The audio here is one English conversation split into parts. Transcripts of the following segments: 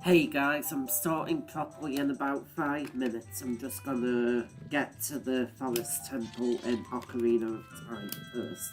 Hey guys, I'm starting properly in about 5 minutes. I'm just gonna get to the Forest Temple in Ocarina of Time first.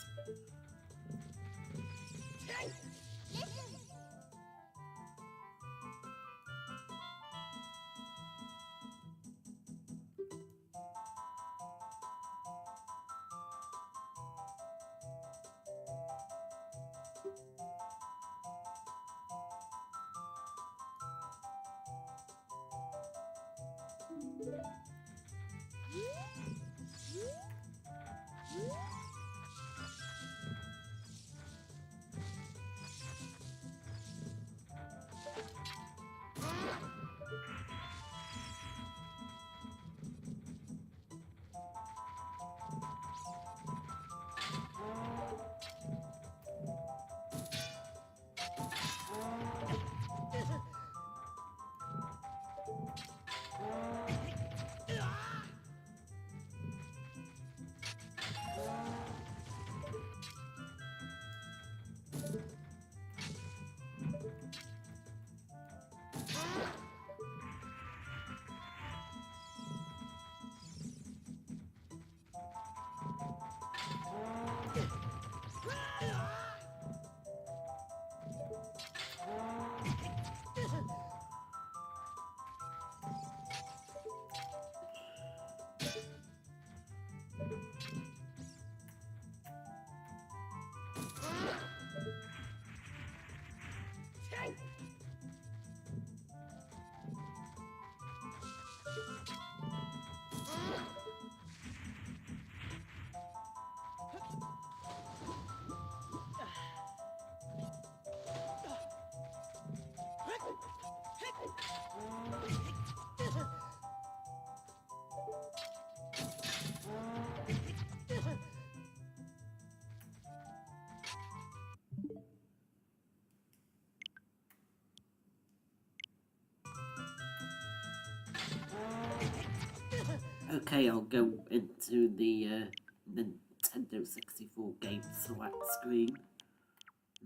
Okay, I'll go into the Nintendo 64 game select screen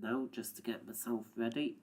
now just to get myself ready.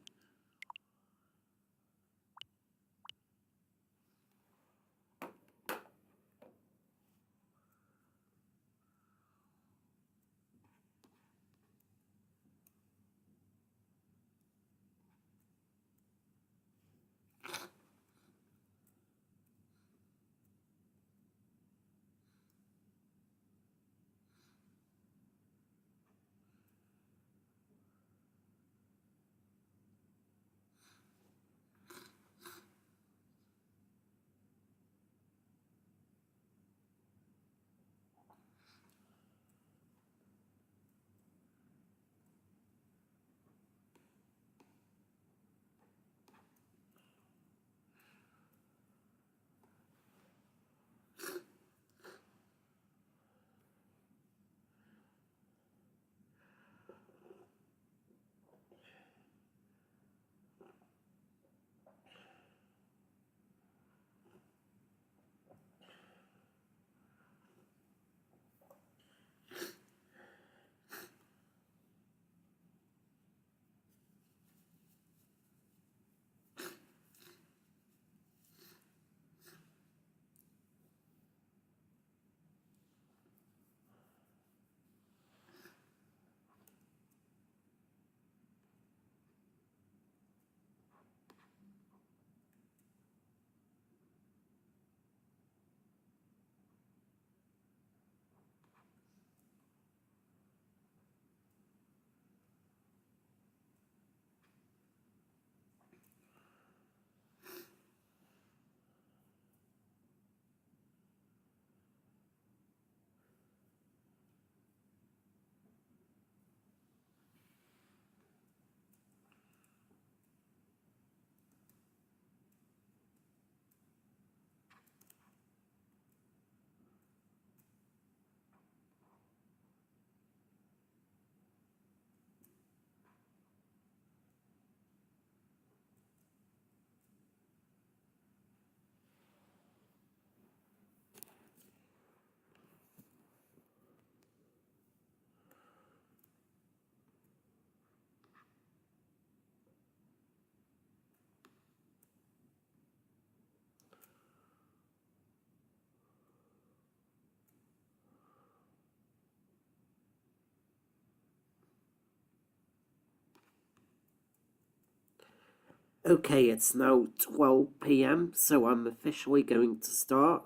Okay, it's now 12 p.m., so I'm officially going to start.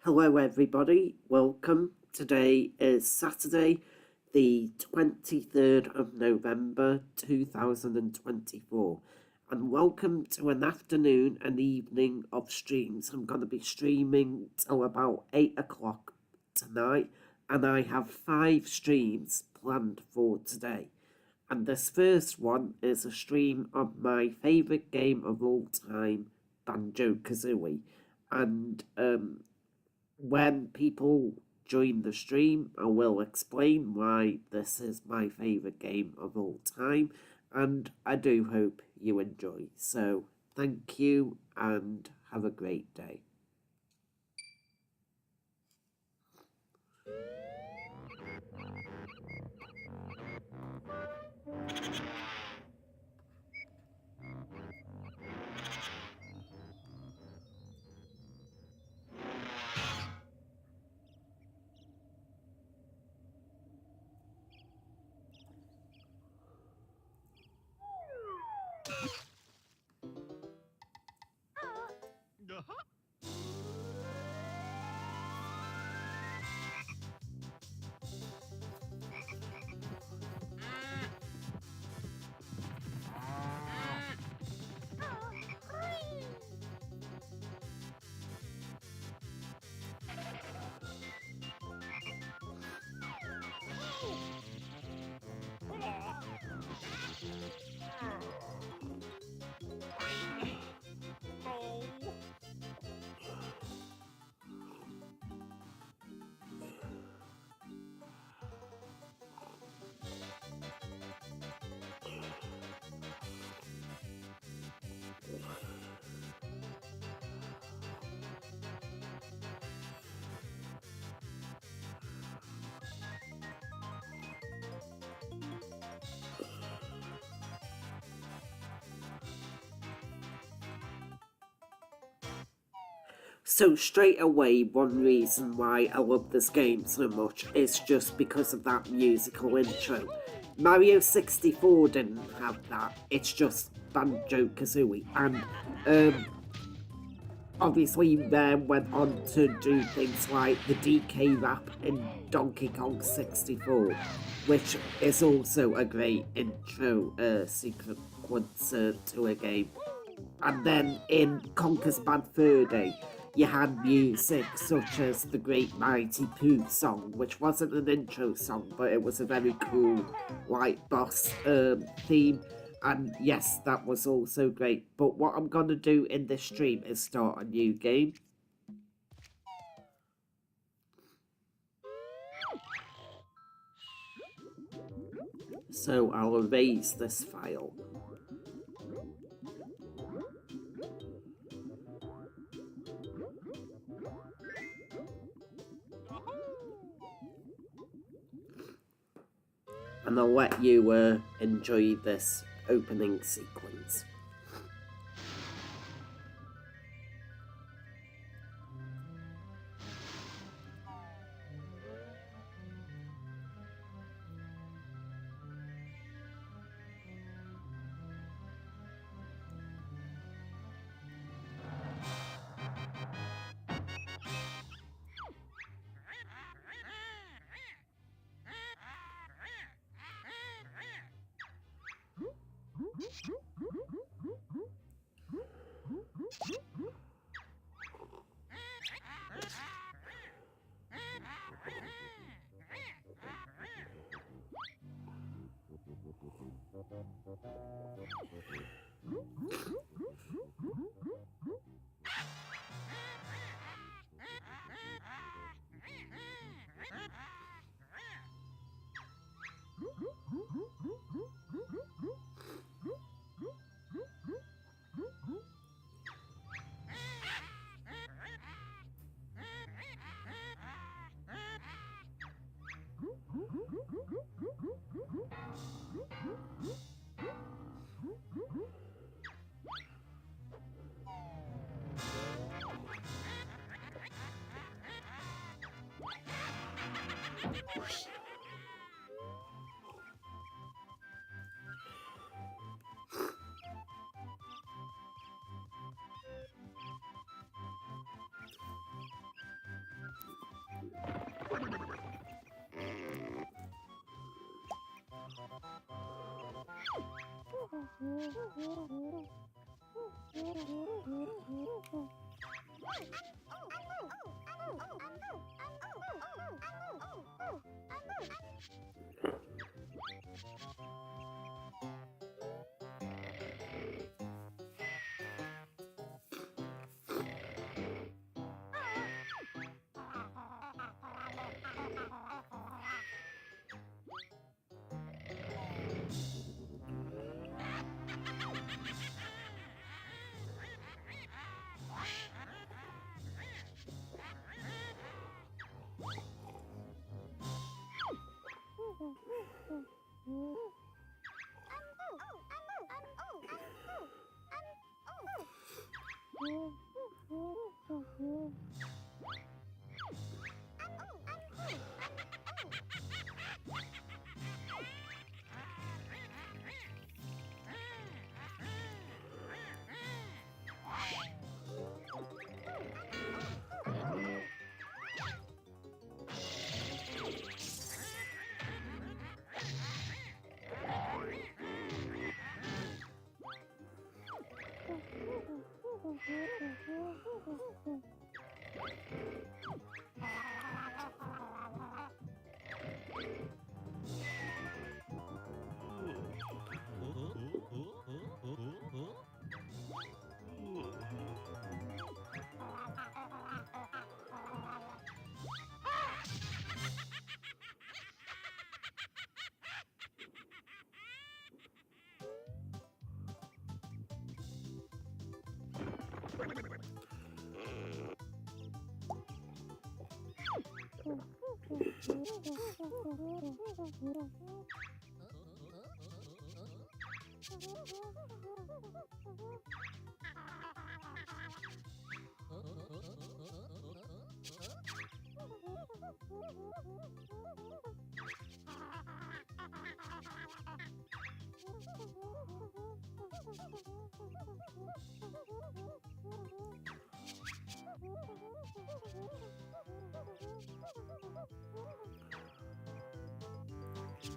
Hello, everybody. Welcome. Today is Saturday, the 23rd of November 2024. And welcome to an afternoon and evening of streams. I'm going to be streaming till about 8 o'clock tonight, and I have 5 streams planned for today. And this first one is a stream of my favourite game of all time, Banjo Kazooie. And when people join the stream, I will explain why this is my favourite game of all time. And I do hope you enjoy. So thank you and have a great day. So straight away, one reason why I love this game so much is just because of that musical intro. Mario 64 didn't have that, it's just Banjo Kazooie. And obviously then went on to do things like the DK rap in Donkey Kong 64, which is also a great intro sequence to a game. And then in Conker's Bad Fur Day, you had music such as the Great Mighty Pooh song, which wasn't an intro song, but it was a very cool, like, boss theme. And yes, that was also great. But what I'm going to do in this stream is start a new game. So I'll erase this file. And I'll let you enjoy this opening sequence.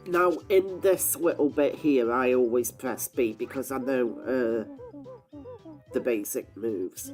Now, in this little bit here, I always press B because I know the basic moves.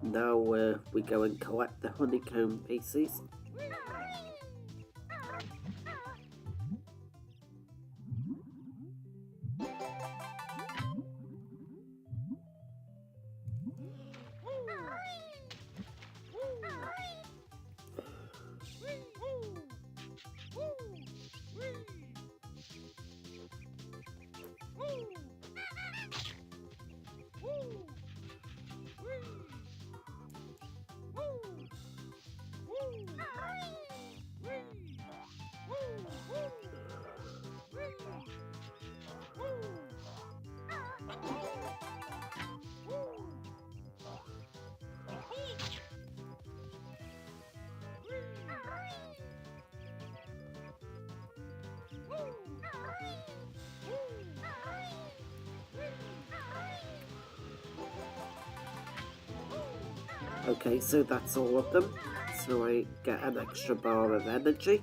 Now we go and collect the honeycomb pieces. Okay, so that's all of them. So I get an extra bar of energy.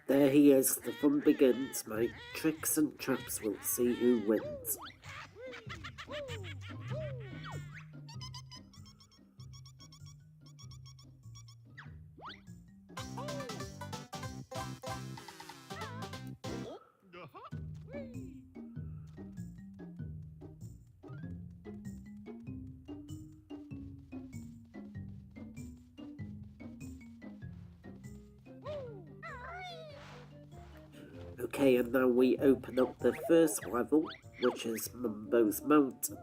There he is, the fun begins. My tricks and traps will see who wins. Okay, and now we open up the first level, which is Mumbo's Mountain.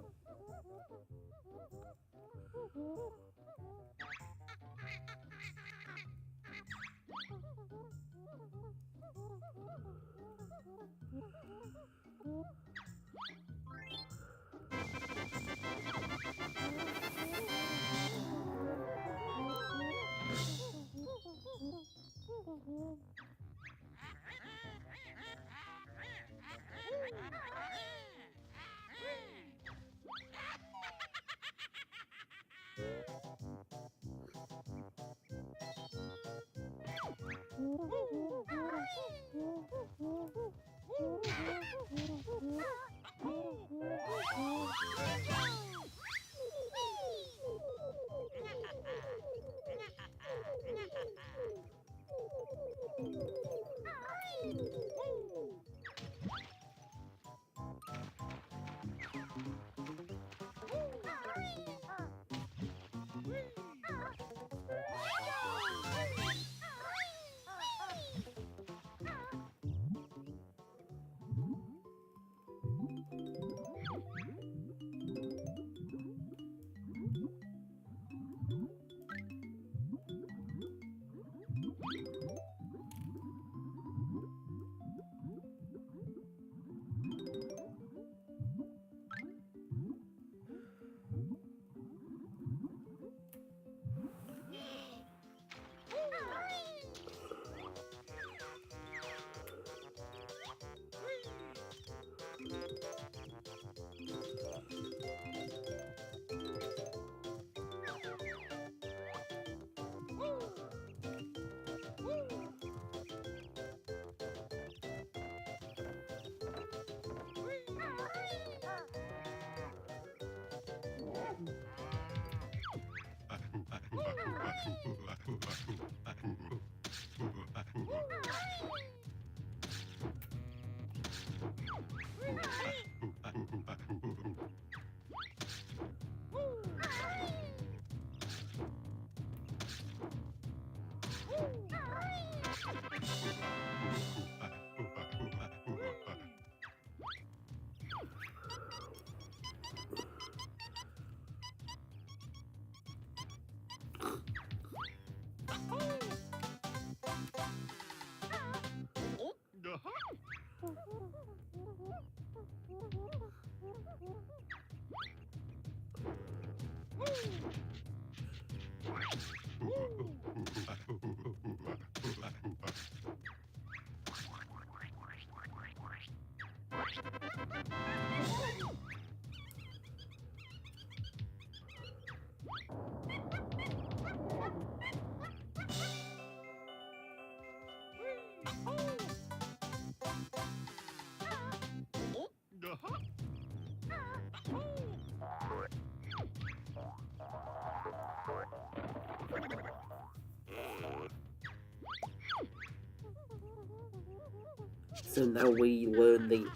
So now we learn the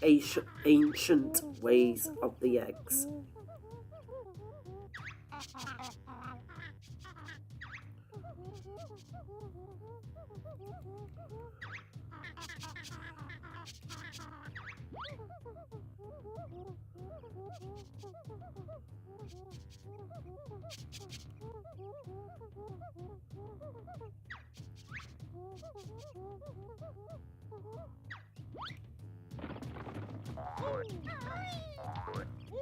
ancient ways of the eggs.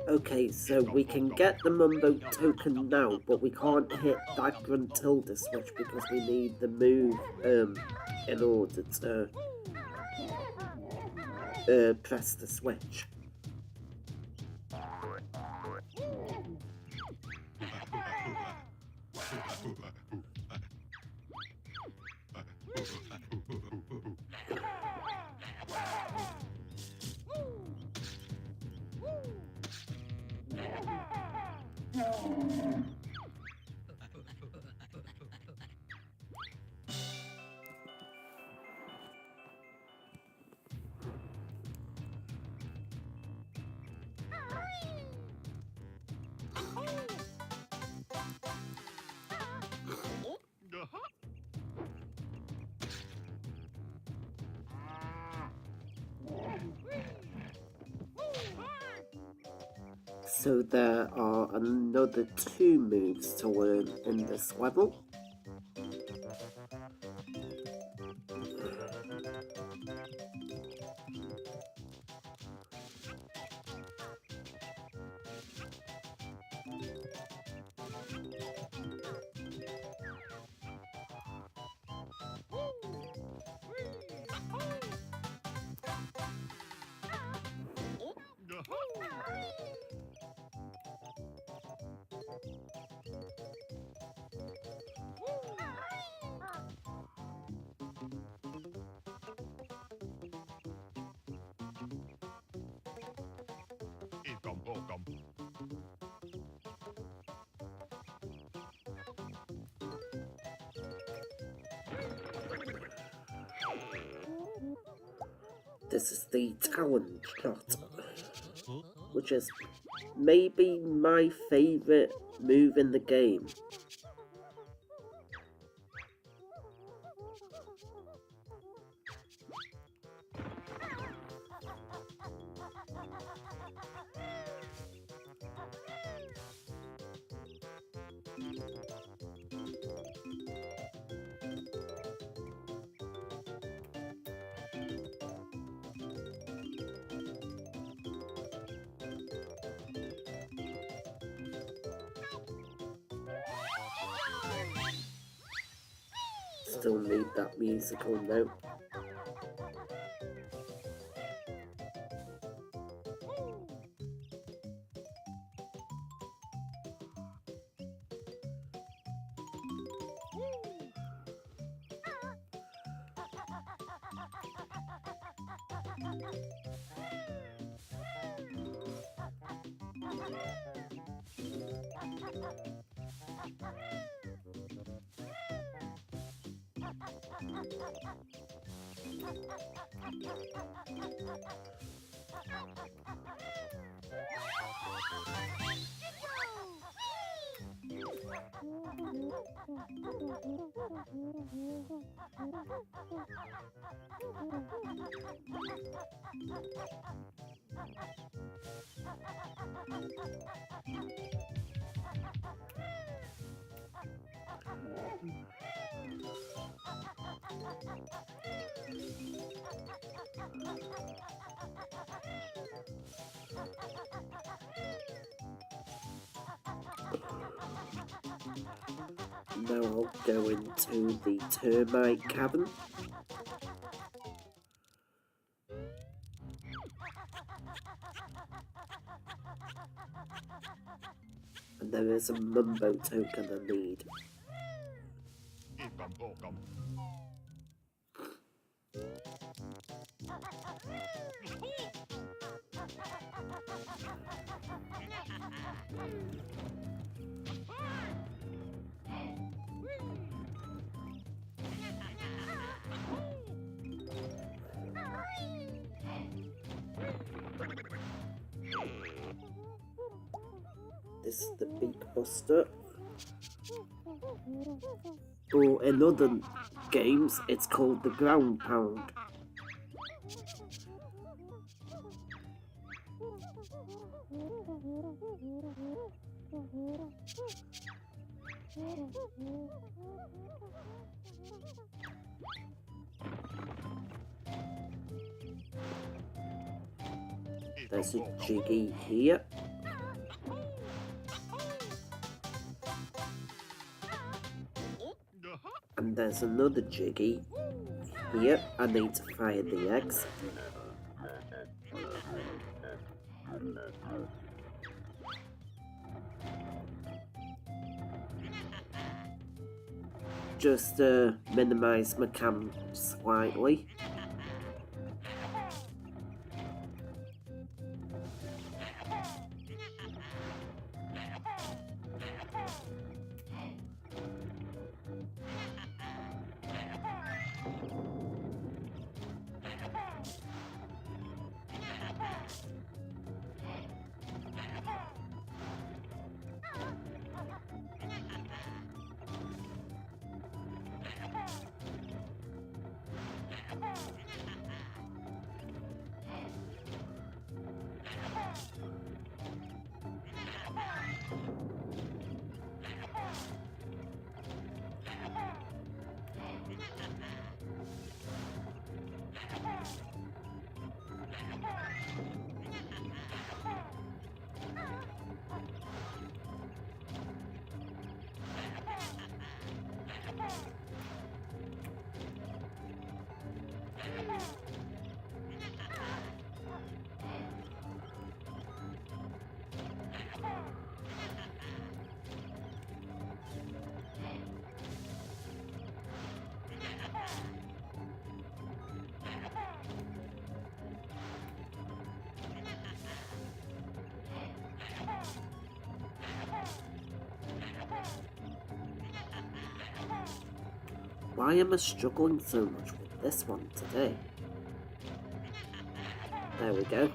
Okay, so we can get the Mumbo token now, but we can't hit Dagger and Tilda switch because we need the move in order to press the switch. So there are another 2 moves to learn in this level. This is the talent shot, which is maybe my favourite move in the game. Still need that musical note. Now I'll go into the termite cavern. And there is a Mumbo token I need. This is the Beak Buster. Or in other games, it's called the Ground Pound. There's a Jiggy here. And there's another Jiggy here. I need to fire the eggs. Just minimize my cam slightly. Why am I struggling so much with this one today? There we go.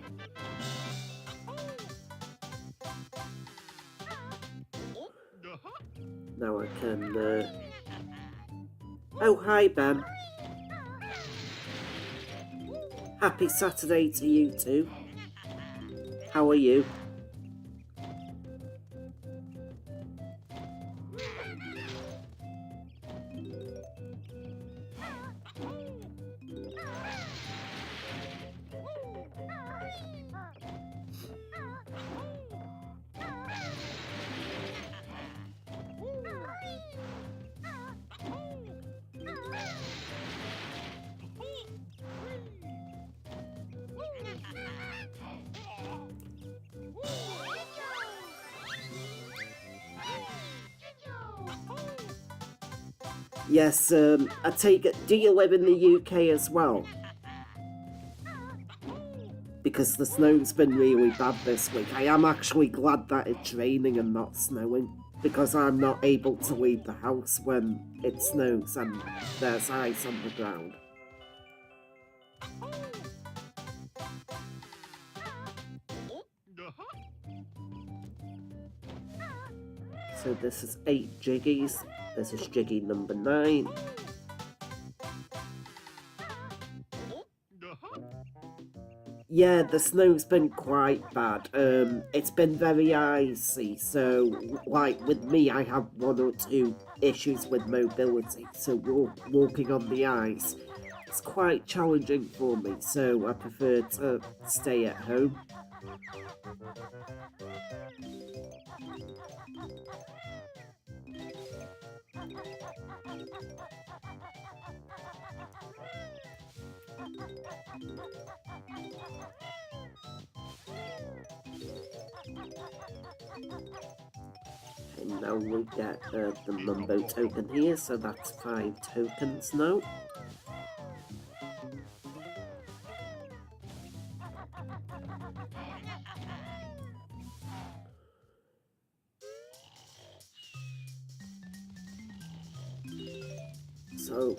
Now I can... Oh, hi Ben. Happy Saturday to you too. How are you? Yes, I take it, do you live in the UK as well? Because the snow's been really bad this week. I am actually glad that it's raining and not snowing, because I'm not able to leave the house when it snows and there's ice on the ground. So this is 8 Jiggies. This is Jiggy number 9. Yeah, the snow's been quite bad. It's been very icy, so like with me, I have 1 or 2 issues with mobility. So walking on the ice, it's quite challenging for me. So I prefer to stay at home. And now we get the Mumbo token here, so that's 5 tokens now. So,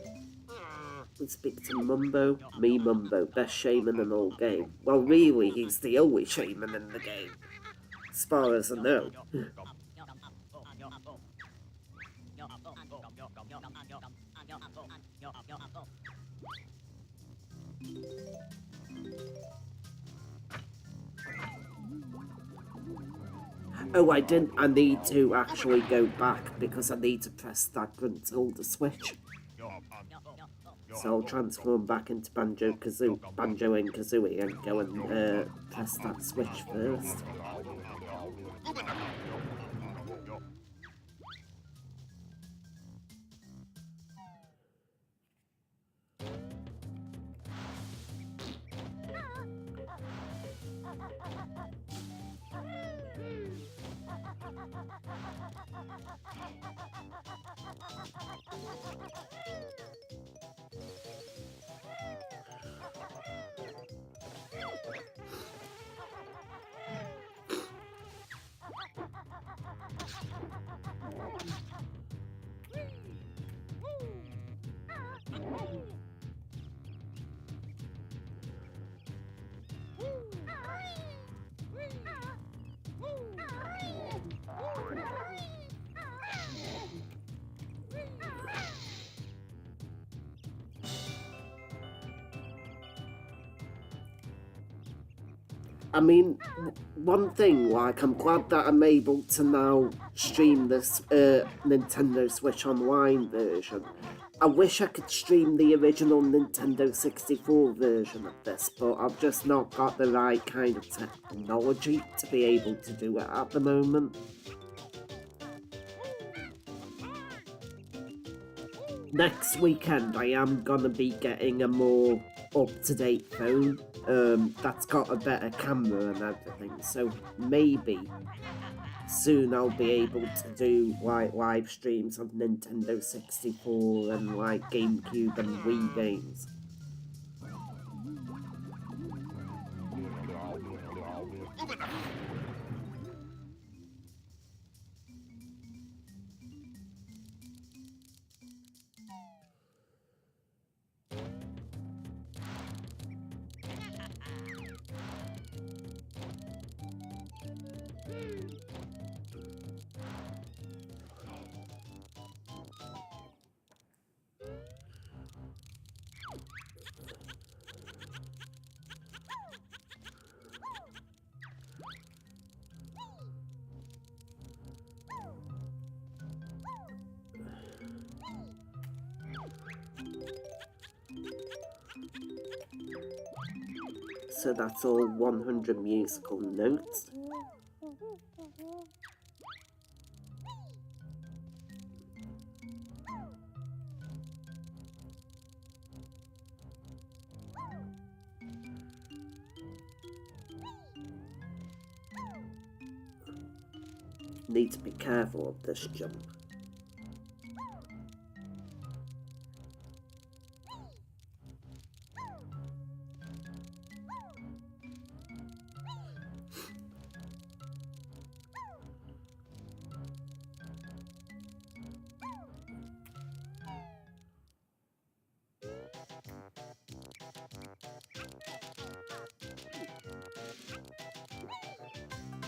we speak to Mumbo, me Mumbo, best shaman in all game. Well, really, he's the only shaman in the game. as far as I know. Oh, I didn't. I need to actually go back because I need to press that Gruntilda switch. So I'll transform back into Banjo and Kazooie and go and press that switch first. I mean, one thing, like, I'm glad that I'm able to now stream this Nintendo Switch Online version. I wish I could stream the original Nintendo 64 version of this, but I've just not got the right kind of technology to be able to do it at the moment. Next weekend, I am gonna be getting a more up-to-date phone that's got a better camera and everything, so maybe soon I'll be able to do like live streams of Nintendo 64 and like GameCube and Wii games. So that's all 100 musical notes. Need to be careful of this jump.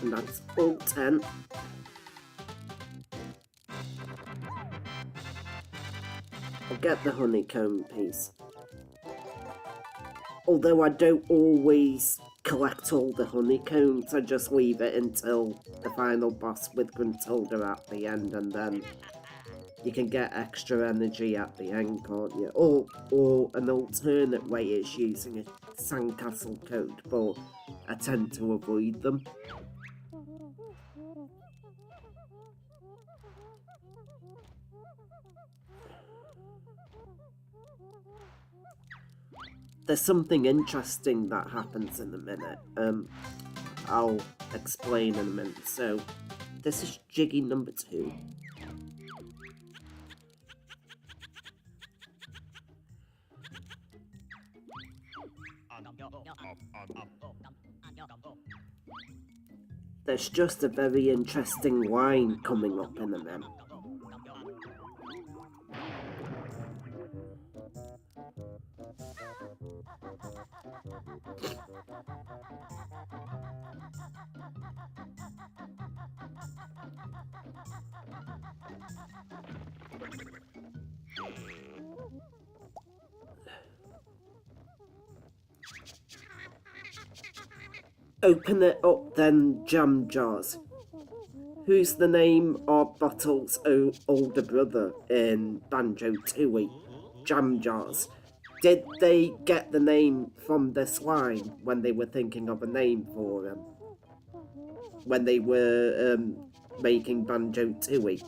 And that's all 10. I'll get the honeycomb piece. Although I don't always collect all the honeycombs, I just leave it until the final boss with Gruntilda at the end, and then you can get extra energy at the end, can't you? Or an alternate way is using a sandcastle code, but I tend to avoid them. There's something interesting that happens in a minute. I'll explain in a minute. So, this is Jiggy number 2. There's just a very interesting line coming up in a minute. Open it up then, Jam Jars. Who's the name of Bottle's older brother in Banjo Tooie? Jam Jars. Did they get the name from this line when they were thinking of a name for him? When they were making Banjo Tooie?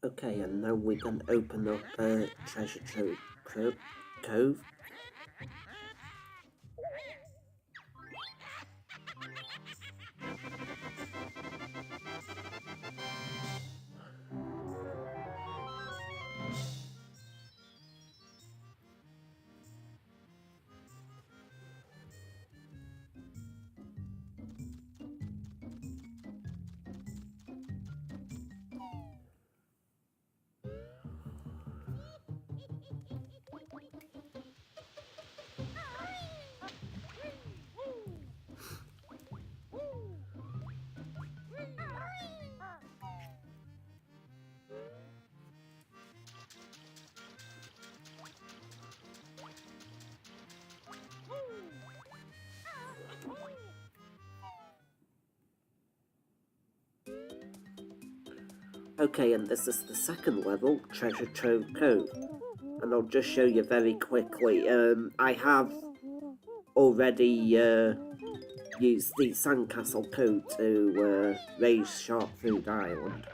Okay, and now we can open up Treasure Cove. Okay, and this is the second level, Treasure Trove Cove. And I'll just show you very quickly. I have already used the Sandcastle code to raise Shark Food Island.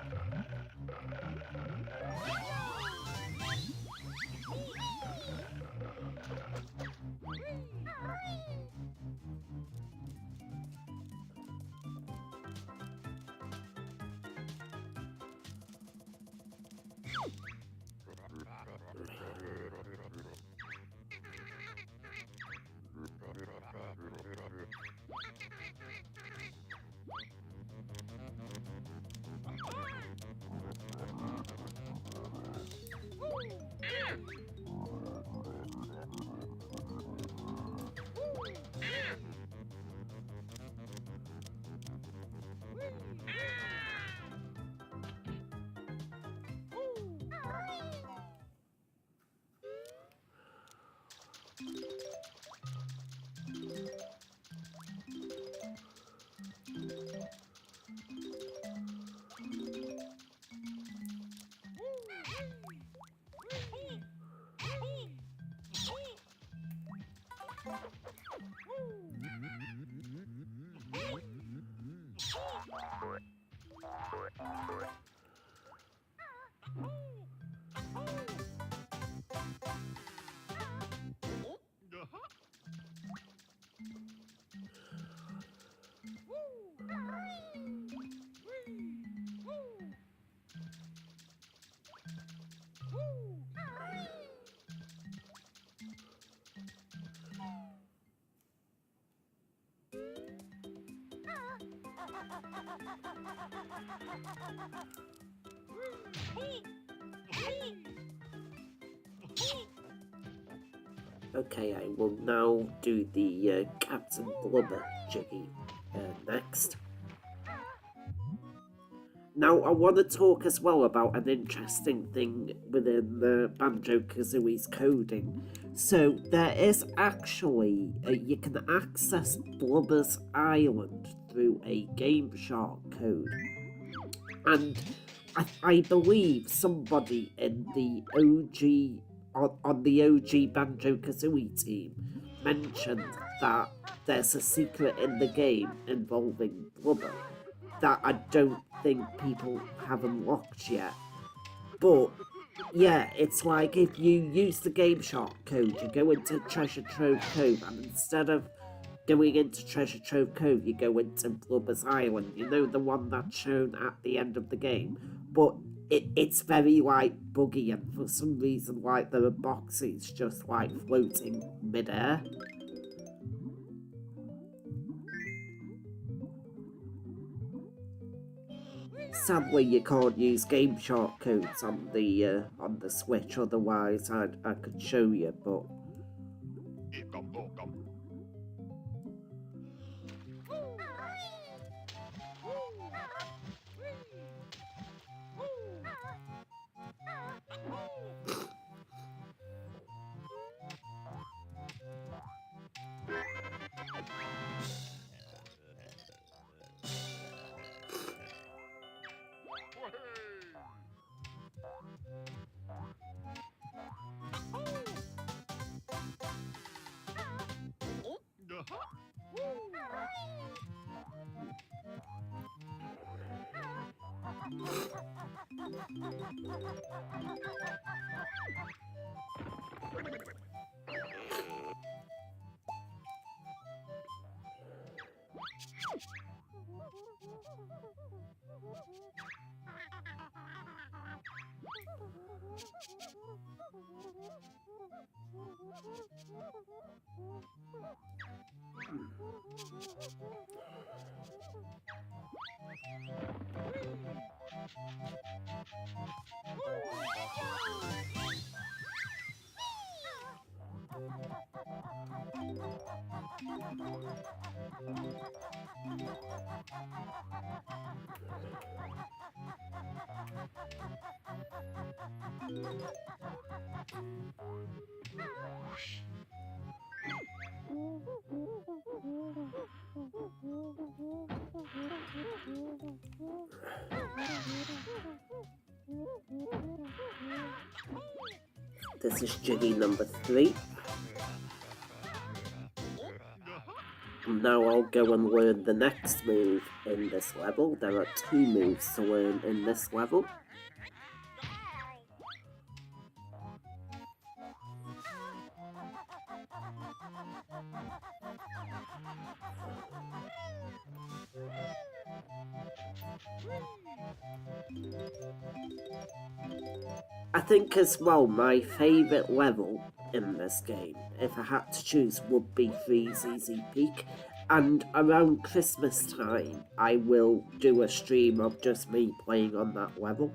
Okay, I will now do the Captain Blubber jiggy next. Now, I want to talk as well about an interesting thing within the Banjo-Kazooie's coding. So, there is actually, you can access Blubber's Island through a Game Shark code. And I believe somebody in the OG, on the OG Banjo-Kazooie team, mentioned that there's a secret in the game involving Blubber that I don't think people have unlocked yet. But yeah, it's like if you use the Game Shark code, you go into Treasure Trove Cove, and instead of going into Treasure Trove Cove, you go into Blubber's Island. You know, the one that's shown at the end of the game. But it's very like buggy, and for some reason, like there are boxes just like floating midair. sadly you can't use Game Shark codes on the Switch. Otherwise, I could show you, but. This is Jiggy number 3. And now I'll go and learn the next move in this level. There are 2 moves to learn in this level. I think as well my favourite level in this game, if I had to choose, would be Freeze Easy Peak. And around Christmas time, I will do a stream of just me playing on that level.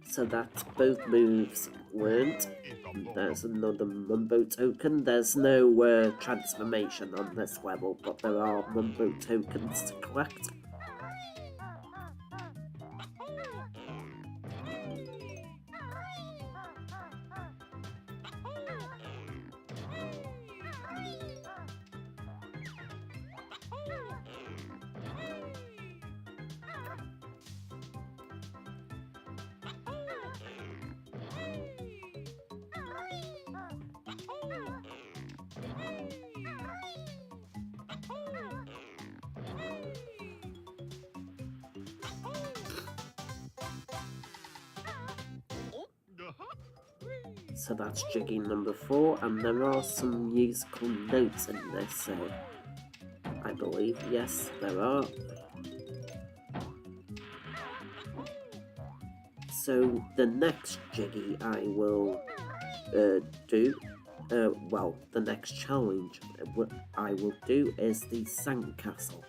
So that's both moves learned. There's another Mumbo token. There's no transformation on this level, but there are Mumbo tokens to collect. So that's Jiggy number 4, and there are some musical notes in this, I believe. Yes, there are. So the next Jiggy I will do, well, the next challenge I will do is the Sandcastle.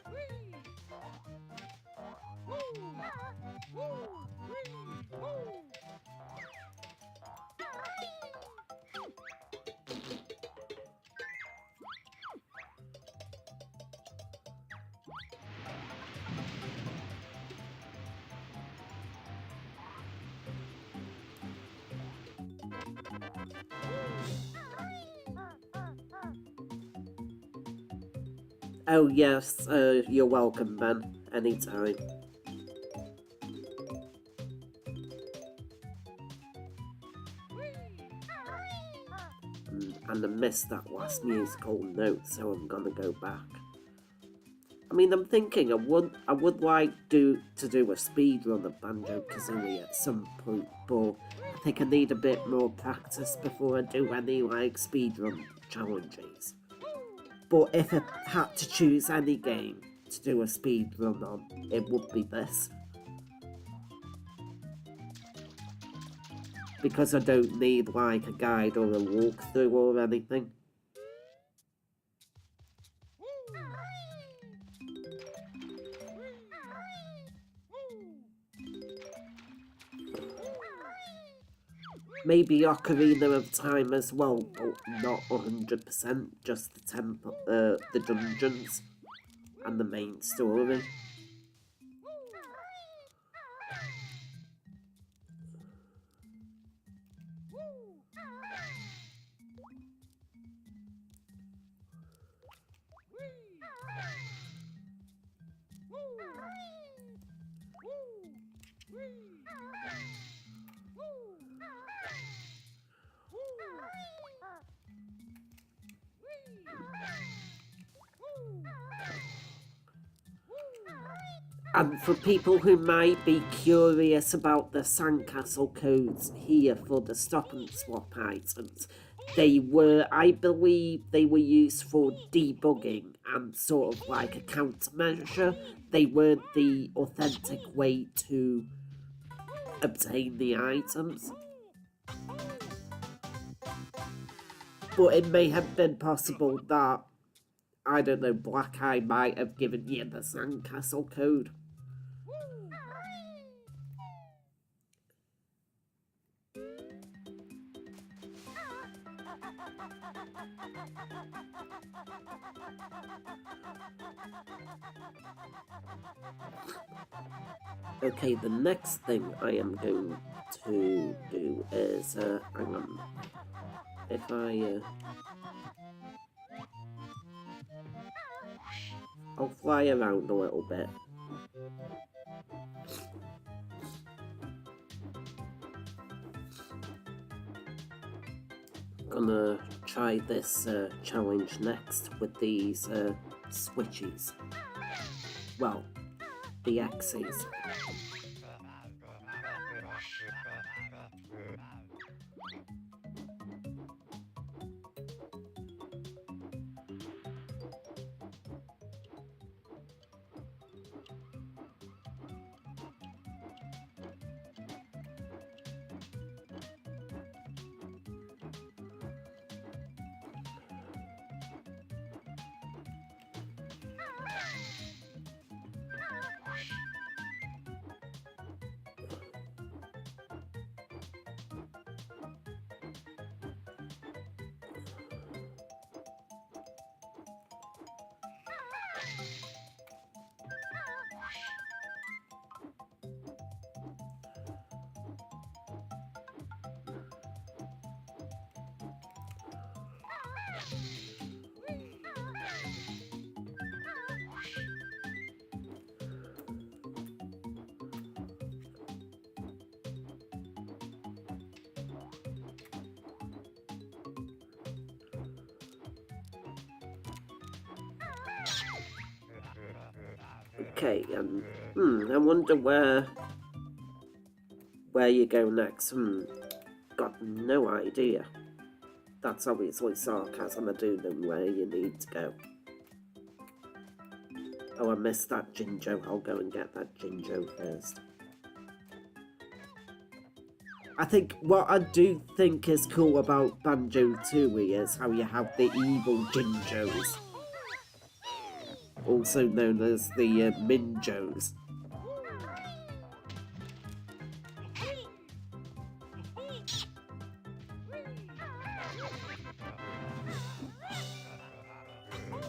Oh yes, you're welcome, Ben. Anytime. And I missed that last musical note, so I'm gonna go back. I mean, I'm thinking I would like to do a speed run of Banjo Kazooie at some point, but I think I need a bit more practice before I do any like speed run challenges. But if I had to choose any game to do a speed run on, it would be this. Because I don't need like a guide or a walkthrough or anything. Maybe Ocarina of Time as well, but not 100%, just the the dungeons and the main story. And for people who might be curious about the sandcastle codes here for the stop and swap items, I believe they were used for debugging and sort of like a countermeasure. They weren't the authentic way to obtain the items. But it may have been possible that, I don't know, Black Eye might have given you the sandcastle code. Okay, the next thing I am going to do is, hang on, if I'll fly around a little bit. Gonna try this challenge next with these switches. Well, the X's. Okay, I wonder where you go next. Got no idea. That's obviously sarcasm. I do know where you need to go. Oh, I missed that Jinjo. I'll go and get that Jinjo first. I think what I do think is cool about Banjo Tooie is how you have the evil Jinjos, also known as the Minjos.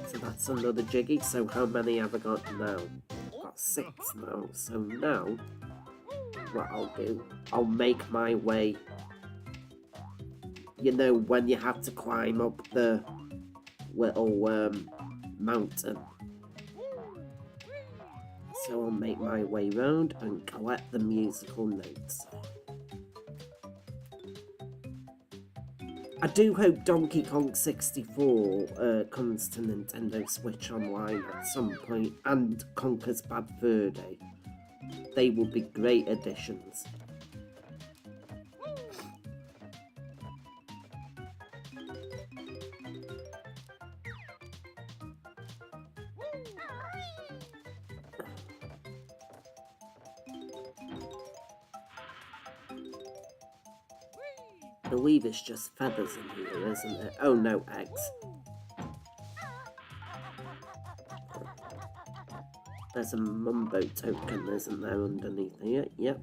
So that's another Jiggy. So how many have I got now? I've got 6 now. So now, what I'll do, I'll make my way. You know, when you have to climb up the little mountain. So I'll make my way round and collect the musical notes. I do hope Donkey Kong 64 comes to Nintendo Switch Online at some point, and Conker's Bad Fur Day. They will be great additions. I believe it's just feathers in here, isn't it? Oh no, eggs. There's a Mumbo token, isn't there, underneath here? Yep.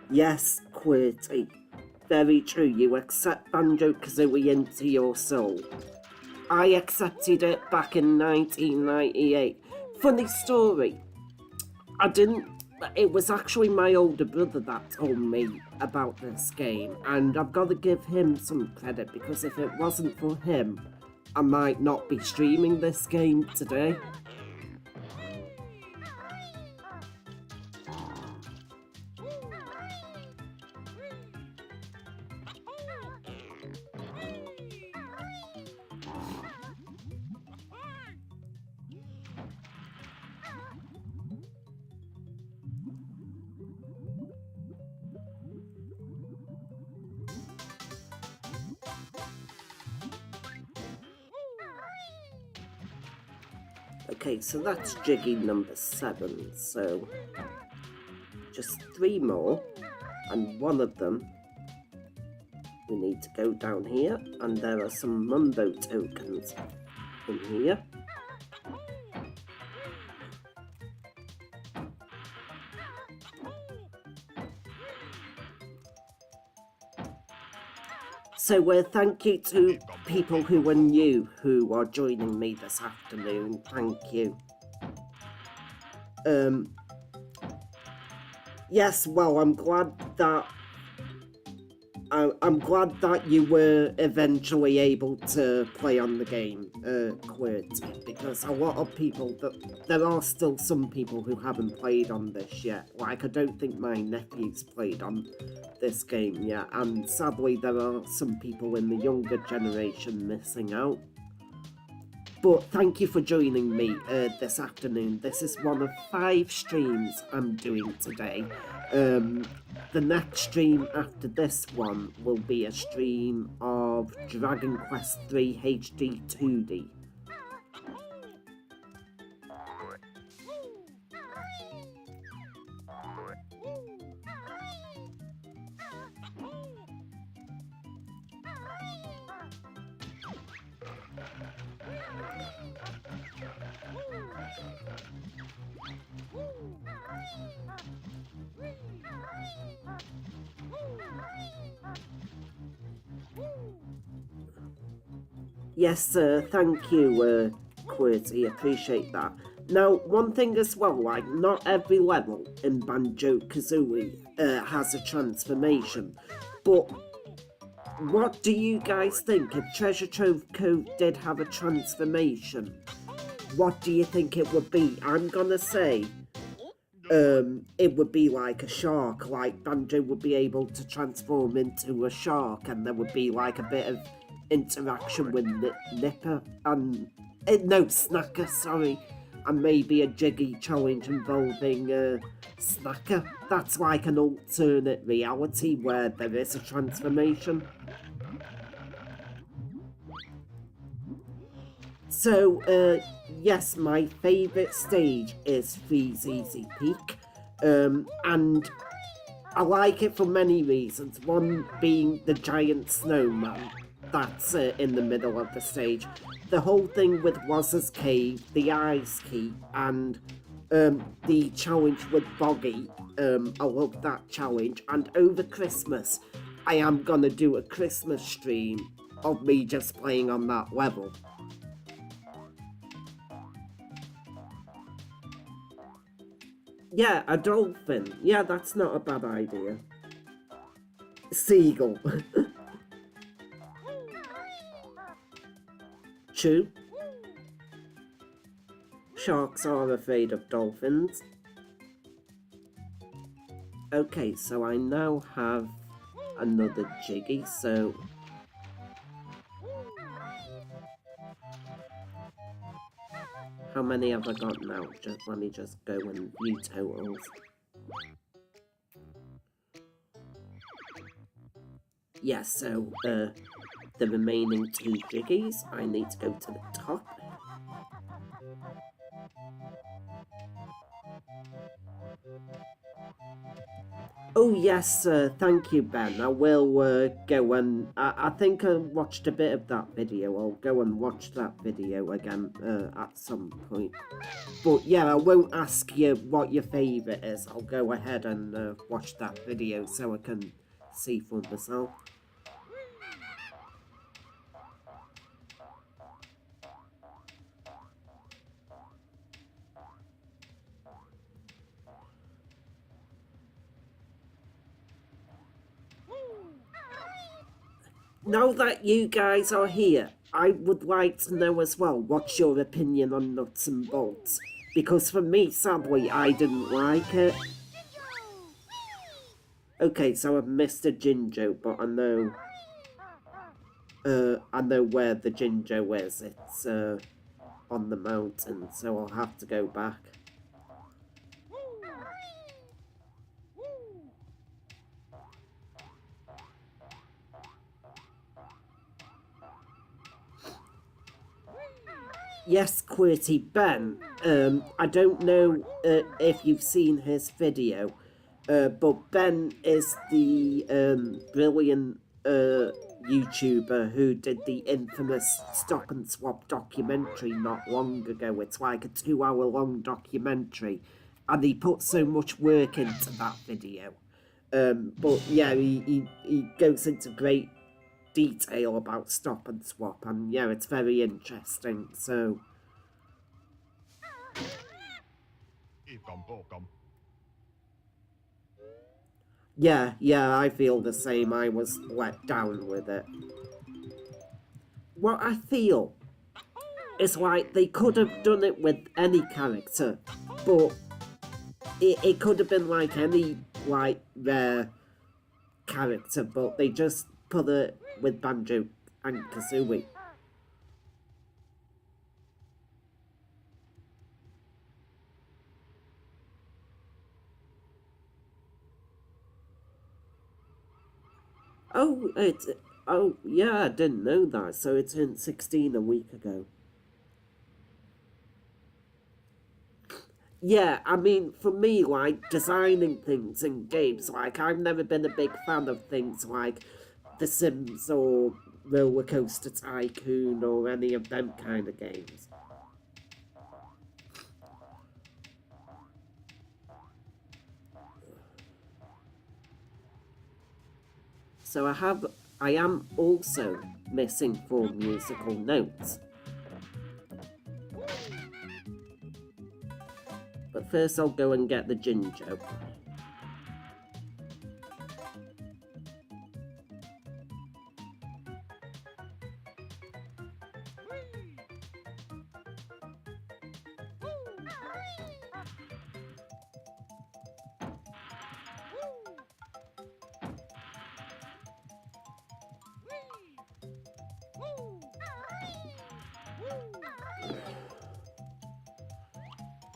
Yes, QWERTY. Very true, you accept Banjo-Kazooie into your soul. I accepted it back in 1998. Funny story, it was actually my older brother that told me about this game, and I've got to give him some credit, because if it wasn't for him, I might not be streaming this game today. Okay, so that's Jiggy number 7, so just 3 more, and one of them we need to go down here, and there are some Mumbo tokens in here. So thank you to people who are new who are joining me this afternoon. Thank you. Yes, well, I'm glad that you were eventually able to play on the game, QWERTY, because a lot of people, there are still some people who haven't played on this yet. Like, I don't think my nephew's played on this game yet, and sadly there are some people in the younger generation missing out. But thank you for joining me this afternoon. This is one of 5 streams I'm doing today. The next stream after this one will be a stream of Dragon Quest III HD 2D. Yes, thank you, QWERTY, appreciate that. Now, one thing as well, like, not every level in Banjo-Kazooie has a transformation, but what do you guys think? If Treasure Trove Cove did have a transformation, what do you think it would be? I'm gonna say it would be like a shark, like Banjo would be able to transform into a shark, and there would be like a bit of interaction with Nipper and Snacker, sorry, and maybe a Jiggy challenge involving Snacker. That's like an alternate reality where there is a transformation. So yes, my favourite stage is Freeze Easy Peak, and I like it for many reasons. One being the giant snowman that's in the middle of the stage. The whole thing with Wazza's Cave, the Ice Key, and the challenge with Boggy. I love that challenge. And over Christmas, I am gonna do a Christmas stream of me just playing on that level. Yeah, a dolphin. Yeah, that's not a bad idea. Seagull. True. Sharks are afraid of dolphins. Okay, so I now have another Jiggy, so... How many have I got now? Let me just go and view totals. Yes, so the remaining 2 Jiggies, I need to go to the top. Oh yes, thank you, Ben. I will go and... I think I watched a bit of that video. I'll go and watch that video again at some point. But yeah, I won't ask you what your favourite is. I'll go ahead and watch that video so I can see for myself. Now that you guys are here, I would like to know as well what's your opinion on nuts and bolts. Because for me, sadly, I didn't like it. Okay, so I've missed a Jinjo, but I know where the Jinjo is. It's on the mountain, so I'll have to go back. Yes, Quirty Ben. I don't know if you've seen his video, but Ben is the brilliant YouTuber who did the infamous Stop and Swap documentary not long ago. It's like a 2-hour-long documentary, and he put so much work into that video. But yeah, he goes into great detail about Stop and Swap, and yeah, it's very interesting. So yeah, I feel the same. I was let down with it. What I feel is like they could have done it with any character, but it could have been like any like rare character, but they just put it with Banjo and Kazooie. Oh yeah, I didn't know that. So it turned 16 a week ago. Yeah, I mean, for me, like, designing things in games, like, I've never been a big fan of things like The Sims or Roller Coaster Tycoon or any of them kind of games. So I am also missing 4 musical notes. But first I'll go and get the Jinjo.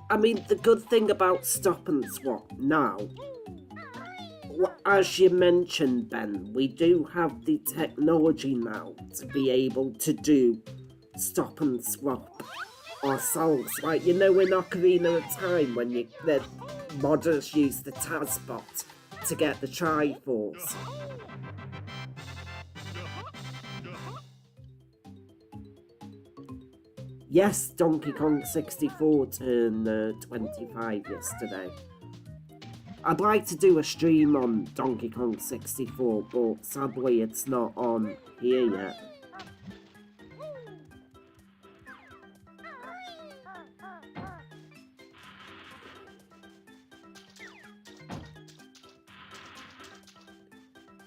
I mean, the good thing about Stop and Swap now, as you mentioned, Ben, we do have the technology now to be able to do Stop and Swap ourselves. Like, you know, in Ocarina of Time, when the modders use the Tazbot to get the Triforce. Yes, Donkey Kong 64 turned 25 yesterday. I'd like to do a stream on Donkey Kong 64, but sadly it's not on here yet.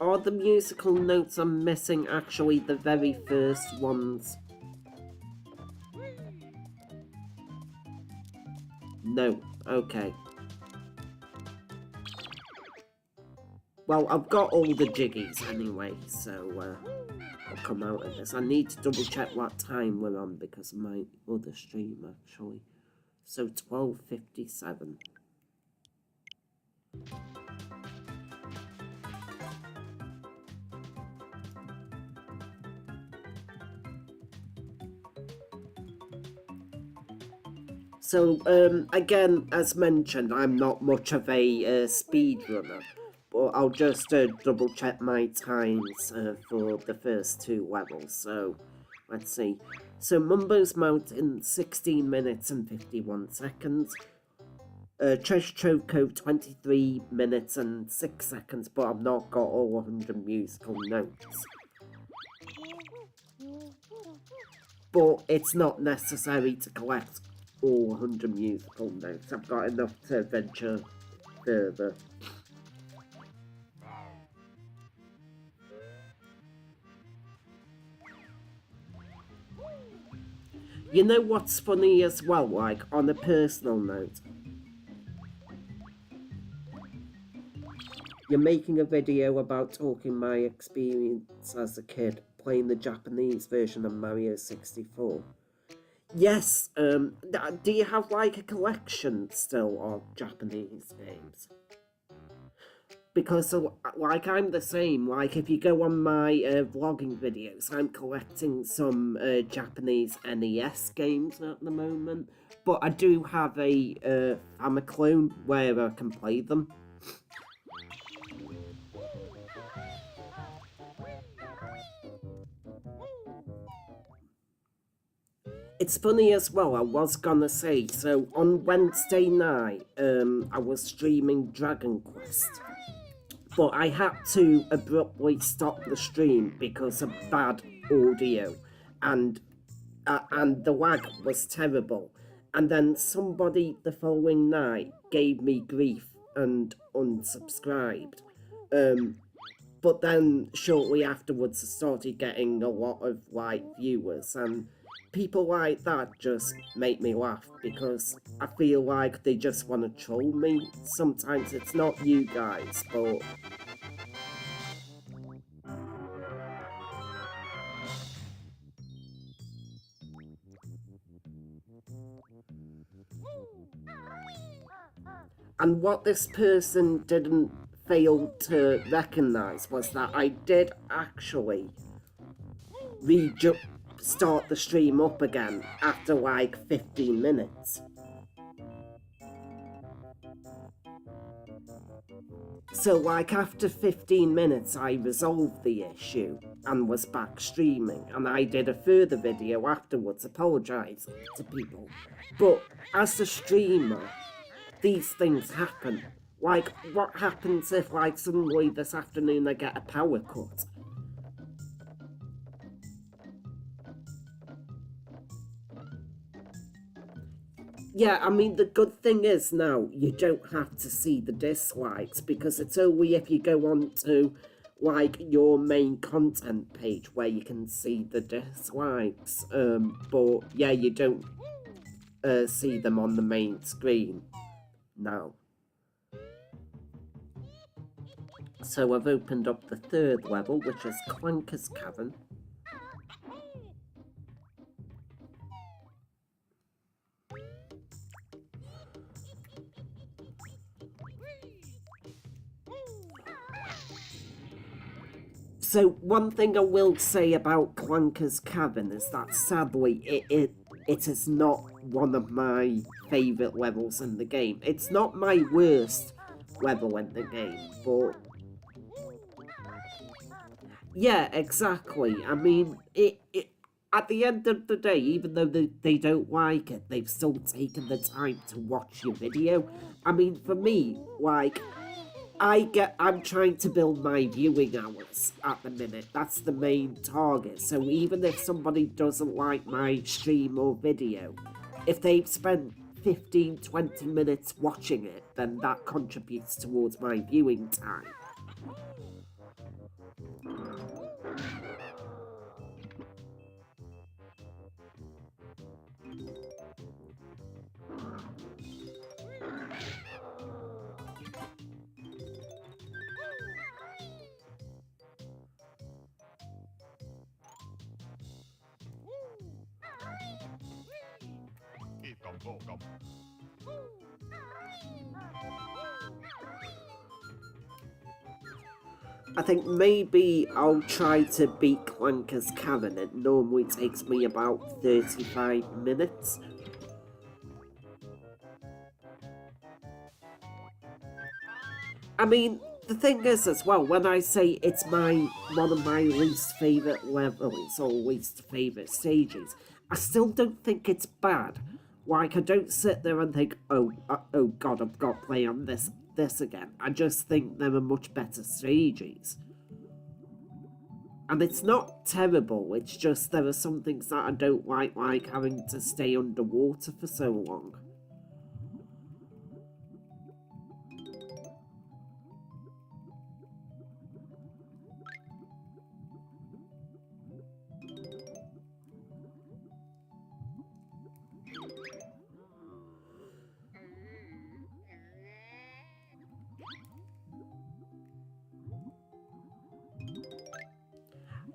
are the musical notes I'm missing actually the very first ones? No, okay. Well, I've got all the jiggies anyway, so I'll come out of this. I need to double check what time we're on because of my other stream actually. So 12:57. So, again, as mentioned, I'm not much of a speedrunner, but I'll just double check my times for the first two levels. So, let's see. So, Mumbo's Mountain, 16 minutes and 51 seconds. Treasure Trove Cove, 23 minutes and 6 seconds, but I've not got all 100 musical notes. But it's not necessary to collect all 100 musical notes. I've got enough to venture further. You know what's funny as well, like on a personal note? You're making a video about talking my experience as a kid playing the Japanese version of Mario 64. Yes, do you have like a collection still of Japanese games? Because like I'm the same, like if you go on my vlogging videos, I'm collecting some Japanese NES games at the moment, but I do have a Famiclone where I can play them. It's funny as well, I was gonna say, so on Wednesday night, I was streaming Dragon Quest, but I had to abruptly stop the stream because of bad audio, and the lag was terrible. And then somebody the following night gave me grief and unsubscribed. But then shortly afterwards, I started getting a lot of like viewers, and people like that just make me laugh because I feel like they just want to troll me. Sometimes it's not you guys, but and what this person didn't fail to recognise was that I did actually start the stream up again after like 15 minutes. So like after 15 minutes I resolved the issue and was back streaming, and I did a further video afterwards apologising to people. But as a streamer, these things happen. Like, what happens if like suddenly this afternoon I get a power cut? Yeah, I mean, the good thing is now you don't have to see the dislikes because it's only if you go on to like your main content page where you can see the dislikes. But yeah, you don't see them on the main screen now. So I've opened up the third level, which is Clanker's Cavern. So one thing I will say about Clanker's Cavern is that sadly it is not one of my favourite levels in the game. It's not my worst level in the game, but yeah, exactly. I mean, at the end of the day, even though they don't like it, they've still taken the time to watch your video. I mean, for me, like, I'm trying to build my viewing hours at the minute. That's the main target. So even if somebody doesn't like my stream or video, if they've spent 15-20 minutes watching it, then that contributes towards my viewing time. I think maybe I'll try to beat Clanker's Cavern. It normally takes me about 35 minutes. I mean, the thing is as well, when I say it's one of my least favourite levels or least favourite stages, I still don't think it's bad. Like, I don't sit there and think, oh god, I've got to play on this again. I just think there are much better stages. And it's not terrible, it's just there are some things that I don't like having to stay underwater for so long.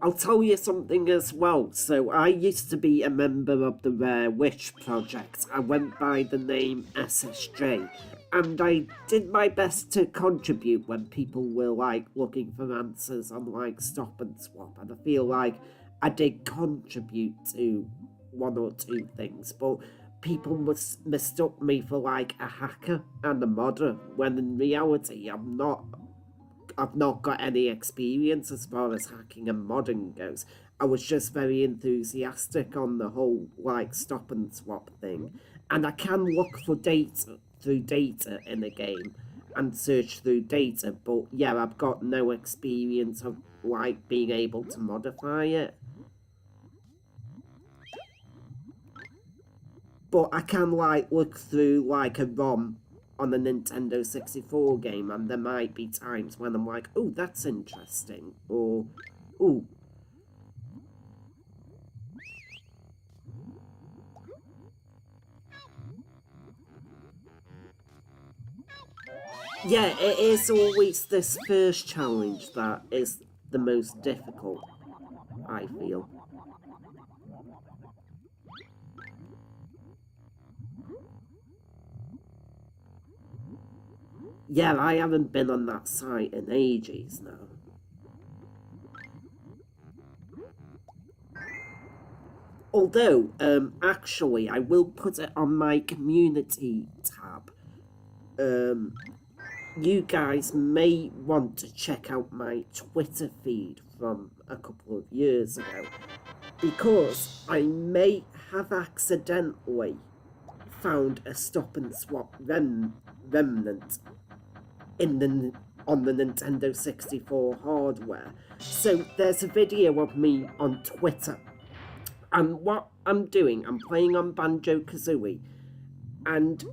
I'll tell you something as well. So I used to be a member of the Rare Witch Project. I went by the name SSJ. And I did my best to contribute when people were like looking for answers on like Stop and Swap. And I feel like I did contribute to one or two things. But people mistook me for like a hacker and a modder. When in reality I've not got any experience as far as hacking and modding goes. I was just very enthusiastic on the whole like Stop and Swap thing. And I can look for data through data in a game and search through data, but yeah, I've got no experience of like being able to modify it. But I can like look through like a ROM on a Nintendo 64 game, and there might be times when I'm like, oh, that's interesting, or, oh. Yeah, it is always this first challenge that is the most difficult, I feel. Yeah, I haven't been on that site in ages now. Although, actually, I will put it on my community tab. You guys may want to check out my Twitter feed from a couple of years ago, because I may have accidentally found a Stop and Swap remnant on the Nintendo 64 hardware. So there's a video of me on Twitter, and what I'm doing, I'm playing on Banjo Kazooie, and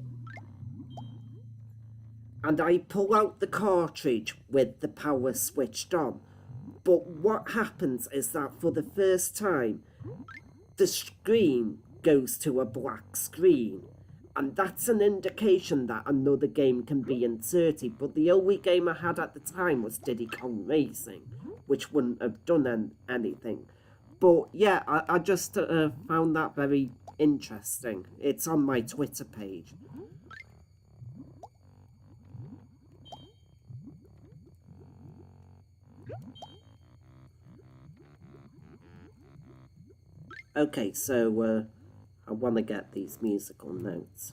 I pull out the cartridge with the power switched on. But what happens is that for the first time, the screen goes to a black screen. And that's an indication that another game can be inserted. But the only game I had at the time was Diddy Kong Racing, which wouldn't have done anything. But yeah, I just found that very interesting. It's on my Twitter page. Okay, so I want to get these musical notes.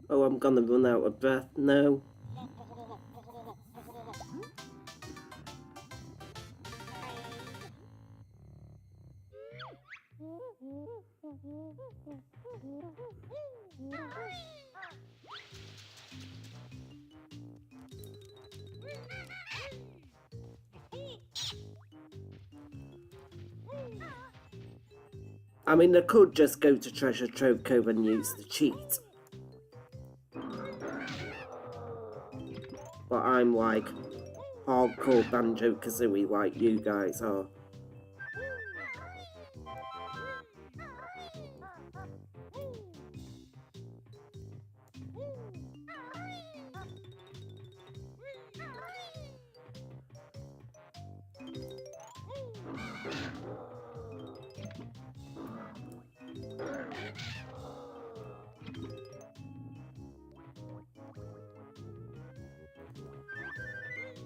Oh, I'm gonna run out of breath now. I mean, I could just go to Treasure Trove Cove and use the cheat. But I'm like hardcore Banjo Kazooie like you guys are.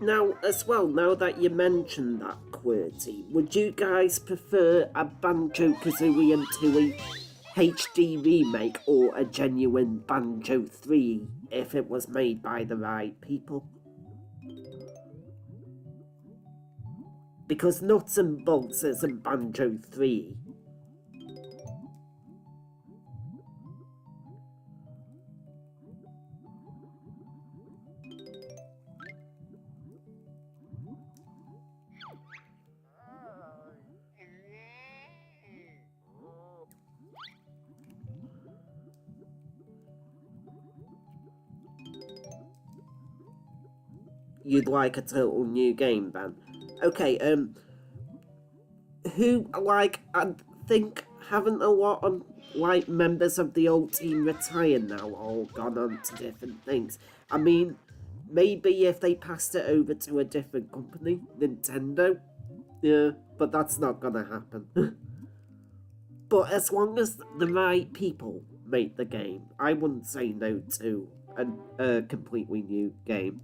Now, as well, now that you mentioned that, QWERTY, would you guys prefer a Banjo-Kazooie and Tooie HD remake or a genuine Banjo 3 if it was made by the right people? Because Nuts and Bolts isn't Banjo 3. You'd like a total new game, Ben? Okay, who, like, I think haven't a lot of, like, members of the old team retired now or gone on to different things? I mean, maybe if they passed it over to a different company, Nintendo, yeah, but that's not gonna happen. But as long as the right people make the game, I wouldn't say no to a completely new game.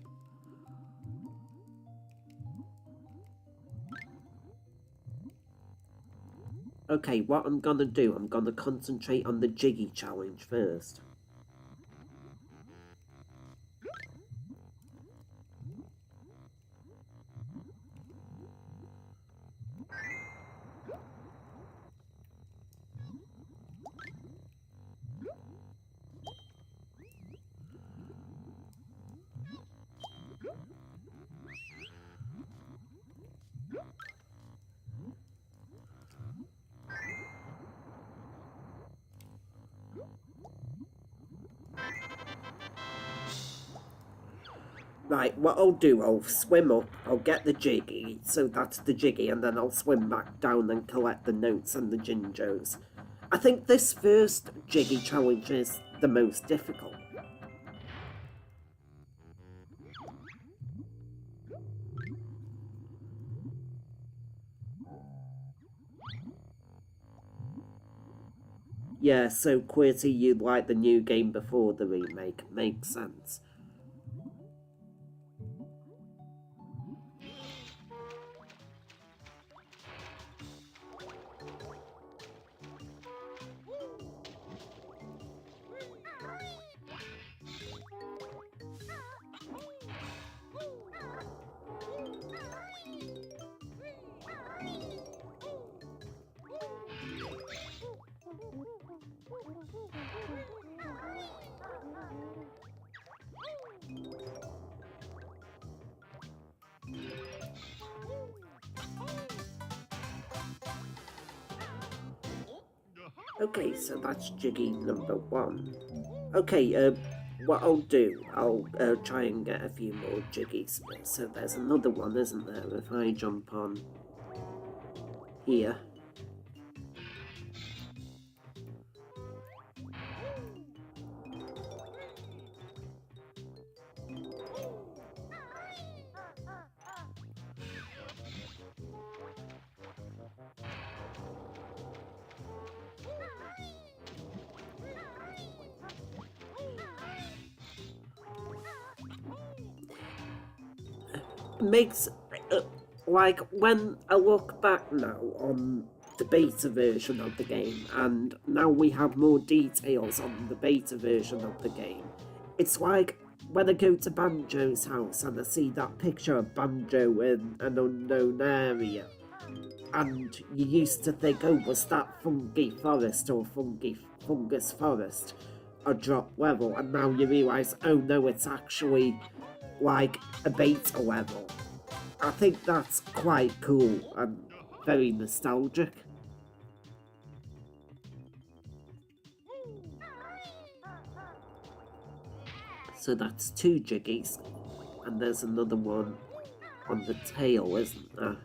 Okay, what I'm gonna do, I'm gonna concentrate on the Jiggy challenge first. Right, what I'll do, I'll swim up, I'll get the Jiggy, so that's the Jiggy, and then I'll swim back down and collect the notes and the Jinjos. I think this first Jiggy challenge is the most difficult. Yeah, so QWERTY, you like the new game before the remake, makes sense. Okay, so that's Jiggy number 1. Okay, what I'll do, I'll try and get a few more Jiggies. So there's another one, isn't there, if I jump on here. Makes, like, when I look back now on the beta version of the game, and now we have more details on the beta version of the game, it's like when I go to Banjo's house and I see that picture of Banjo in an unknown area, and you used to think, oh, was that fungi forest or fungus forest a drop level, and now you realise, oh no, it's actually like a beta level. I think that's quite cool and very nostalgic. So that's 2 jiggies. And there's another one on the tail, isn't there?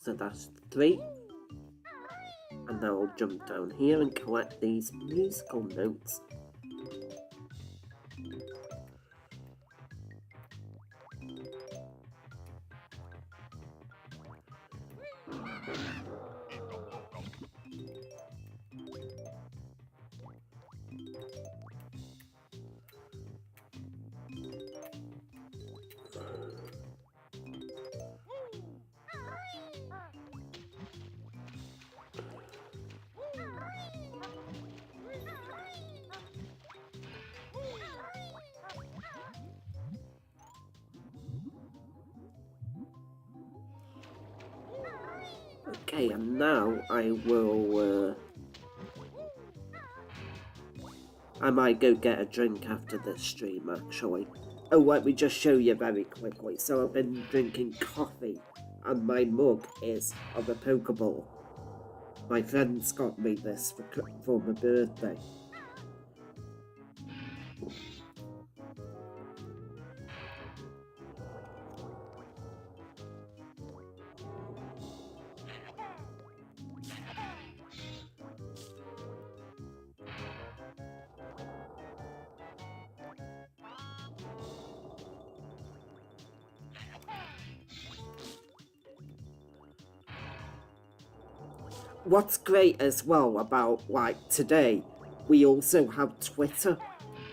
So that's 3. And now I'll jump down here and collect these musical notes. Okay, and now I will, I might go get a drink after this stream, actually. Oh, let me just show you very quickly. So I've been drinking coffee, and my mug is of a Pokeball. My friends got me this for my birthday. What's great as well about, like, today, we also have Twitter,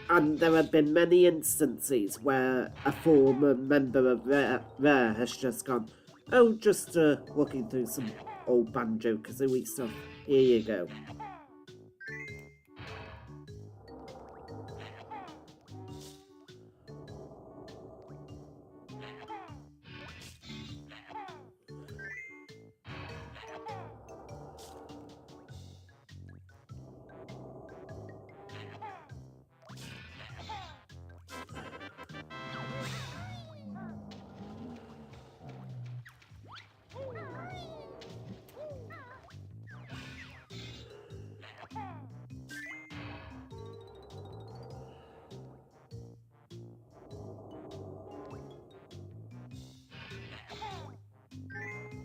and there have been many instances where a former member of Rare has just gone, oh, just looking through some old Banjo Kazooie stuff, here you go.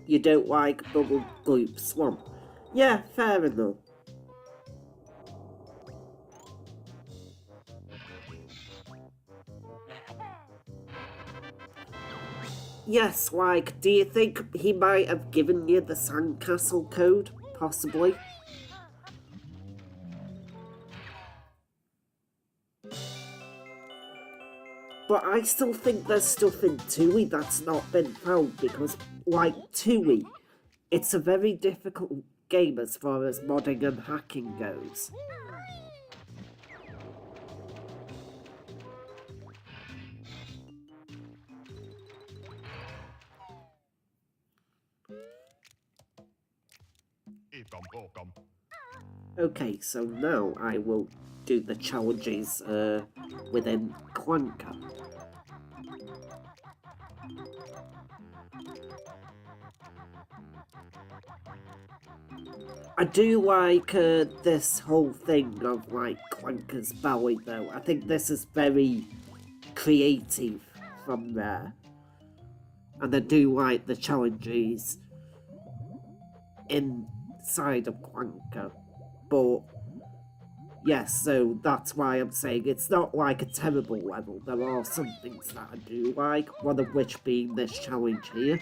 You don't like Bubble Gloop Swamp? Yeah, fair enough. Yes, like, do you think he might have given you the sandcastle code? Possibly. But I still think there's stuff in Tooie that's not been found because, like Tooie, it's a very difficult game as far as modding and hacking goes. Okay, so now I will do the challenges within Clanker. I do like this whole thing of like Clanker's Valley though. I think this is very creative from there. And I do like the challenges inside of Clanker. But yes, so that's why I'm saying it's not like a terrible level. There are some things that I do like, one of which being this challenge here.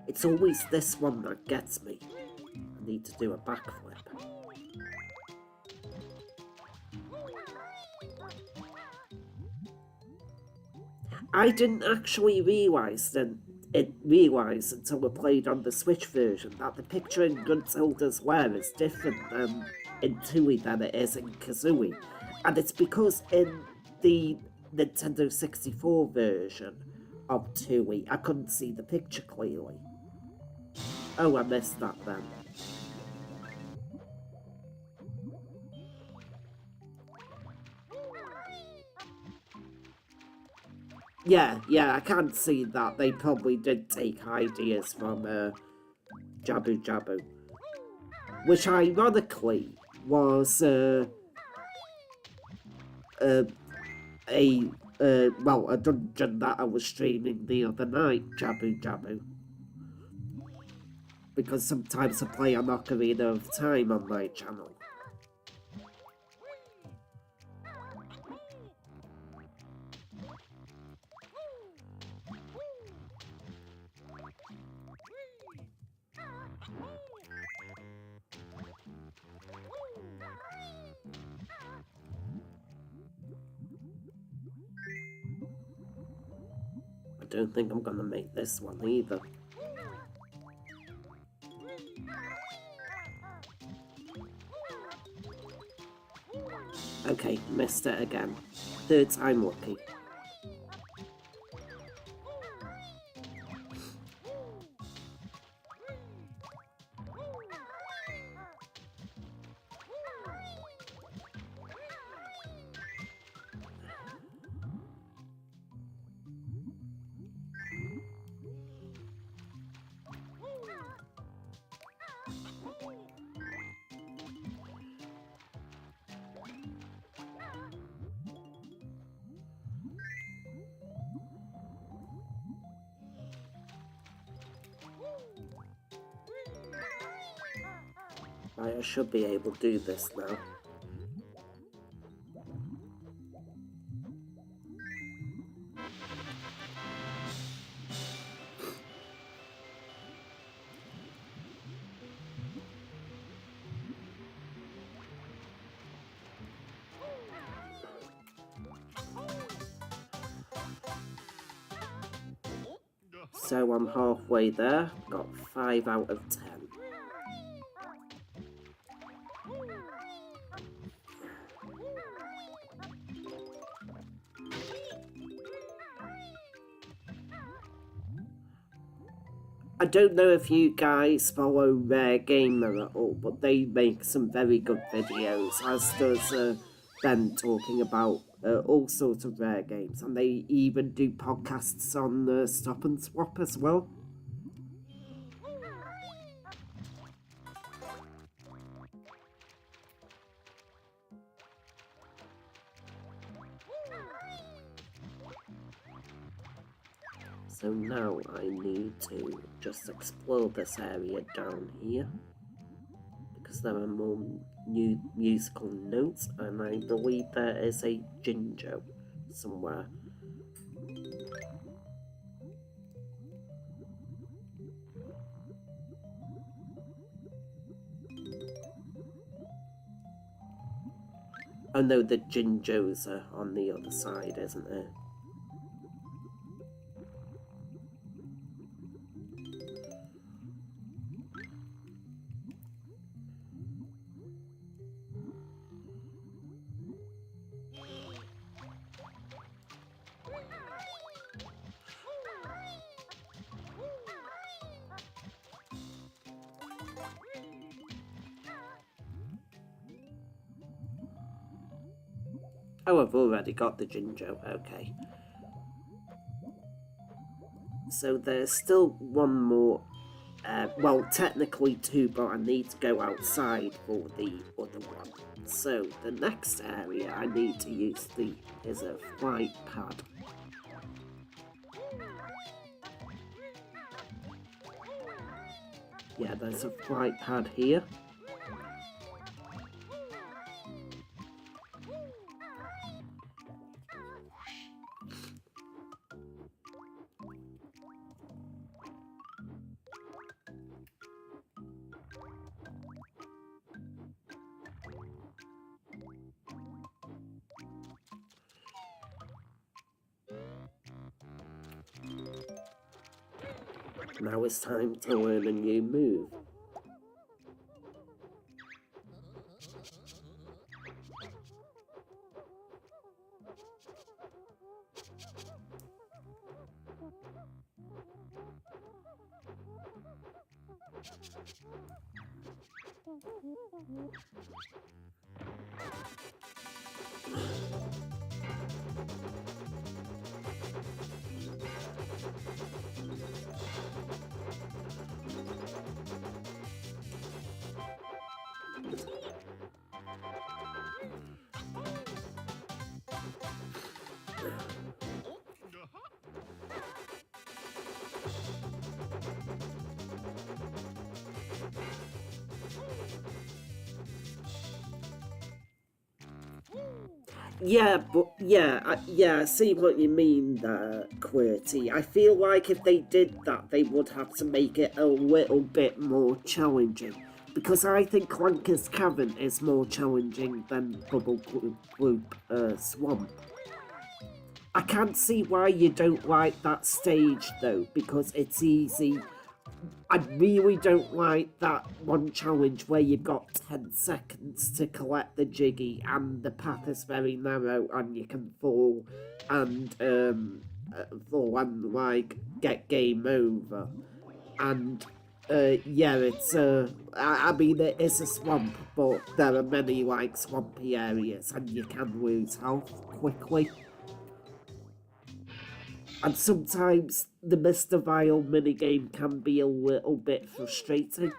It's always this one that gets me. I need to do a backflip. I didn't actually realise that realise until I played on the Switch version that the picture in Gruntilda's lair is different in Tooie than it is in Kazooie. And it's because in the Nintendo 64 version of Tooie, I couldn't see the picture clearly. Oh, I missed that then. Yeah, I can see that they probably did take ideas from Jabu Jabu, which ironically was a dungeon that I was streaming the other night, Jabu Jabu, because sometimes I play on Ocarina of Time on my channel. I don't think I'm gonna make this one either. Okay, missed it again. Third time lucky. Right, I should be able to do this now. So I'm halfway there, got 5 out of 10. I don't know if you guys follow Rare Gamer at all, but they make some very good videos, as does Ben talking about all sorts of rare games, and they even do podcasts on Stop and Swap as well. So now I need to just explore this area down here, because there are more new musical notes, and I believe there is a Banjo somewhere. Oh no, the Banjos are on the other side, isn't it? Oh, I've already got the Banjo, okay. So there's still one more, well, technically 2, but I need to go outside for the other one. So the next area I need to use is a flight pad. Yeah, there's a flight pad here. Now it's time to learn a new move. I see what you mean there, QWERTY. I feel like if they did that, they would have to make it a little bit more challenging. Because I think Clanker's Cavern is more challenging than Bubble Gloop Swamp. I can't see why you don't like that stage though, because it's easy. I really don't like that one challenge where you've got 10 seconds to collect the Jiggy and the path is very narrow and you can fall and like get game over. And it's I mean it is a swamp, but there are many like swampy areas and you can lose health quickly. And sometimes the Mr. Vile minigame can be a little bit frustrating.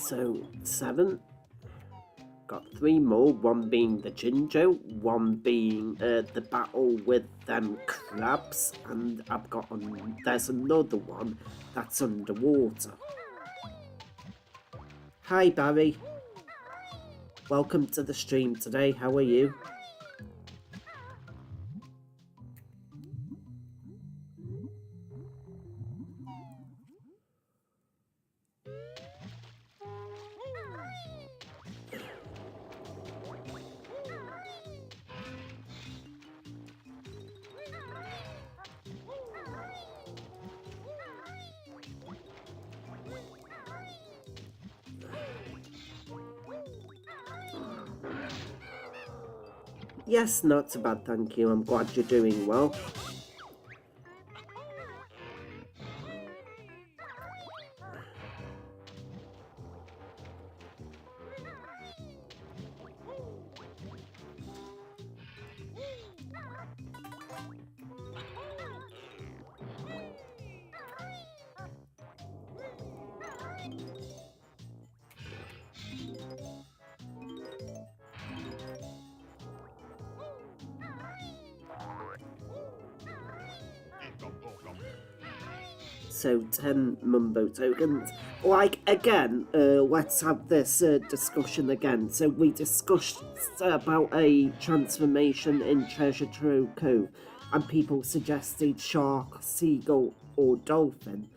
So, 7. Got 3 more, one being the Jinjo, one being the battle with them crabs, and there's another one that's underwater. Hi Barry, welcome to the stream today, how are you? Yes, not so bad, thank you. I'm glad you're doing well. So 10 Mumbo tokens. Like, again, let's have this discussion again. So we discussed about a transformation in Treasure Trove Cove, and people suggested shark, seagull, or dolphin.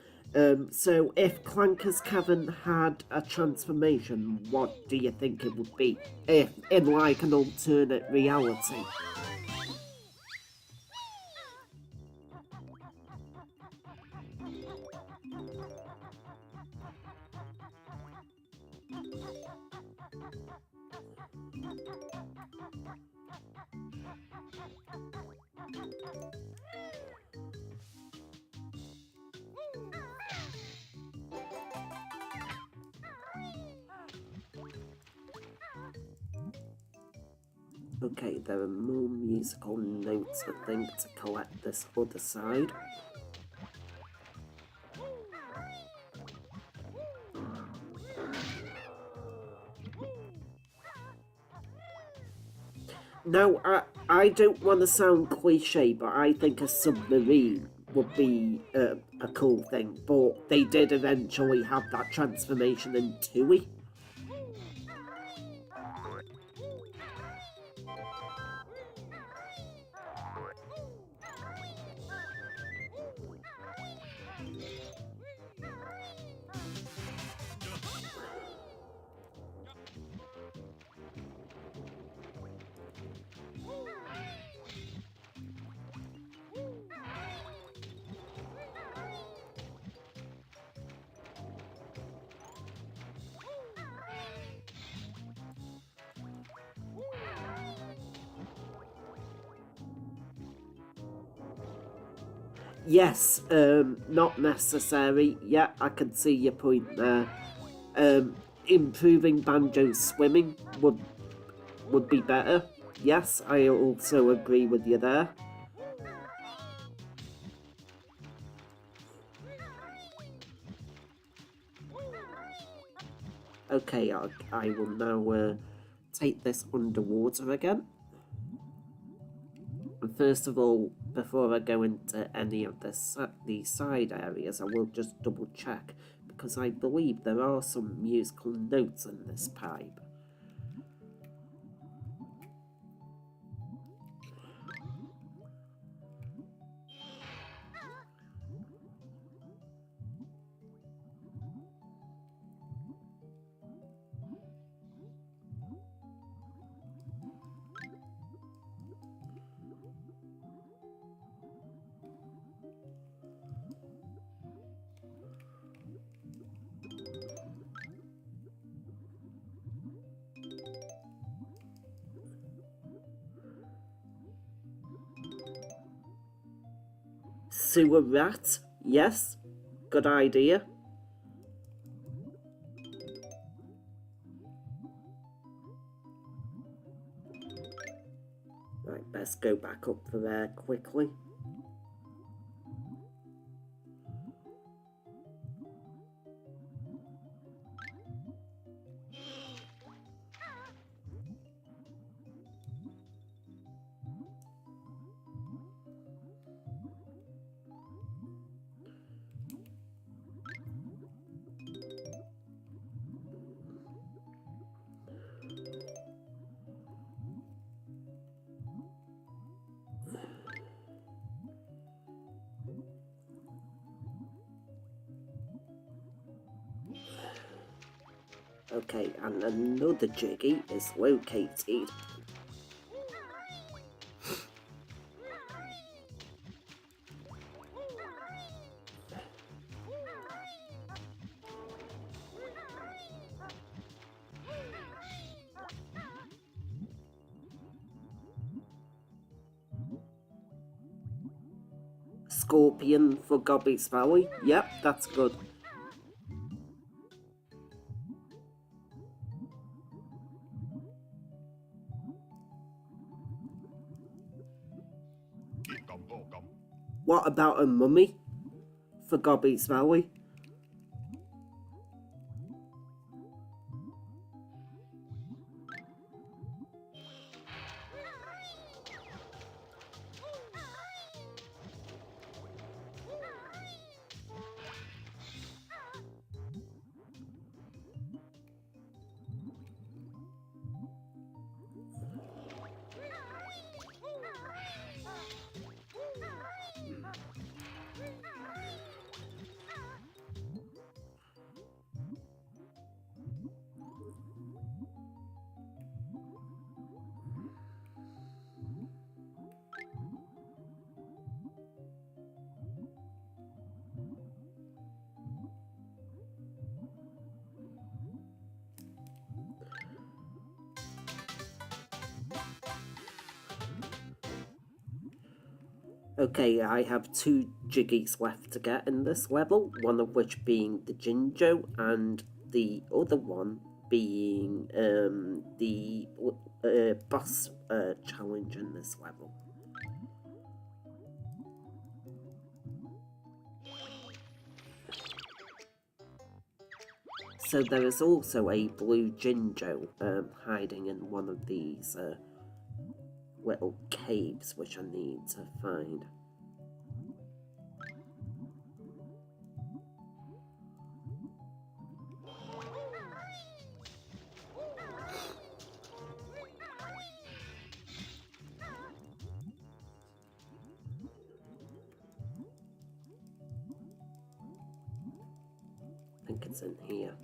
So if Clanker's Cavern had a transformation, what do you think it would be? If in like an alternate reality? Okay, there are more musical notes, I think, to collect this other side. Now, I don't want to sound cliche, but I think a submarine would be a cool thing, but they did eventually have that transformation in Tui. Yes, not necessary. Yeah, I can see your point there. Improving Banjo's swimming would be better. Yes, I also agree with you there. Okay, I will now take this underwater again. And first of all, before I go into any of these side areas, I will just double check because I believe there are some musical notes in this pipe. Sewer rat? Yes, good idea. Right, best go back up for there quickly. Okay, and another Jiggy is located. Scorpion for Gobby's Valley. Yep, that's good. What about a mummy for Gobby's Valley? Okay, I have 2 Jiggies left to get in this level, one of which being the Jinjo and the other one being the boss challenge in this level. So there is also a blue Jinjo hiding in one of these little caves which I need to find. think it's in here.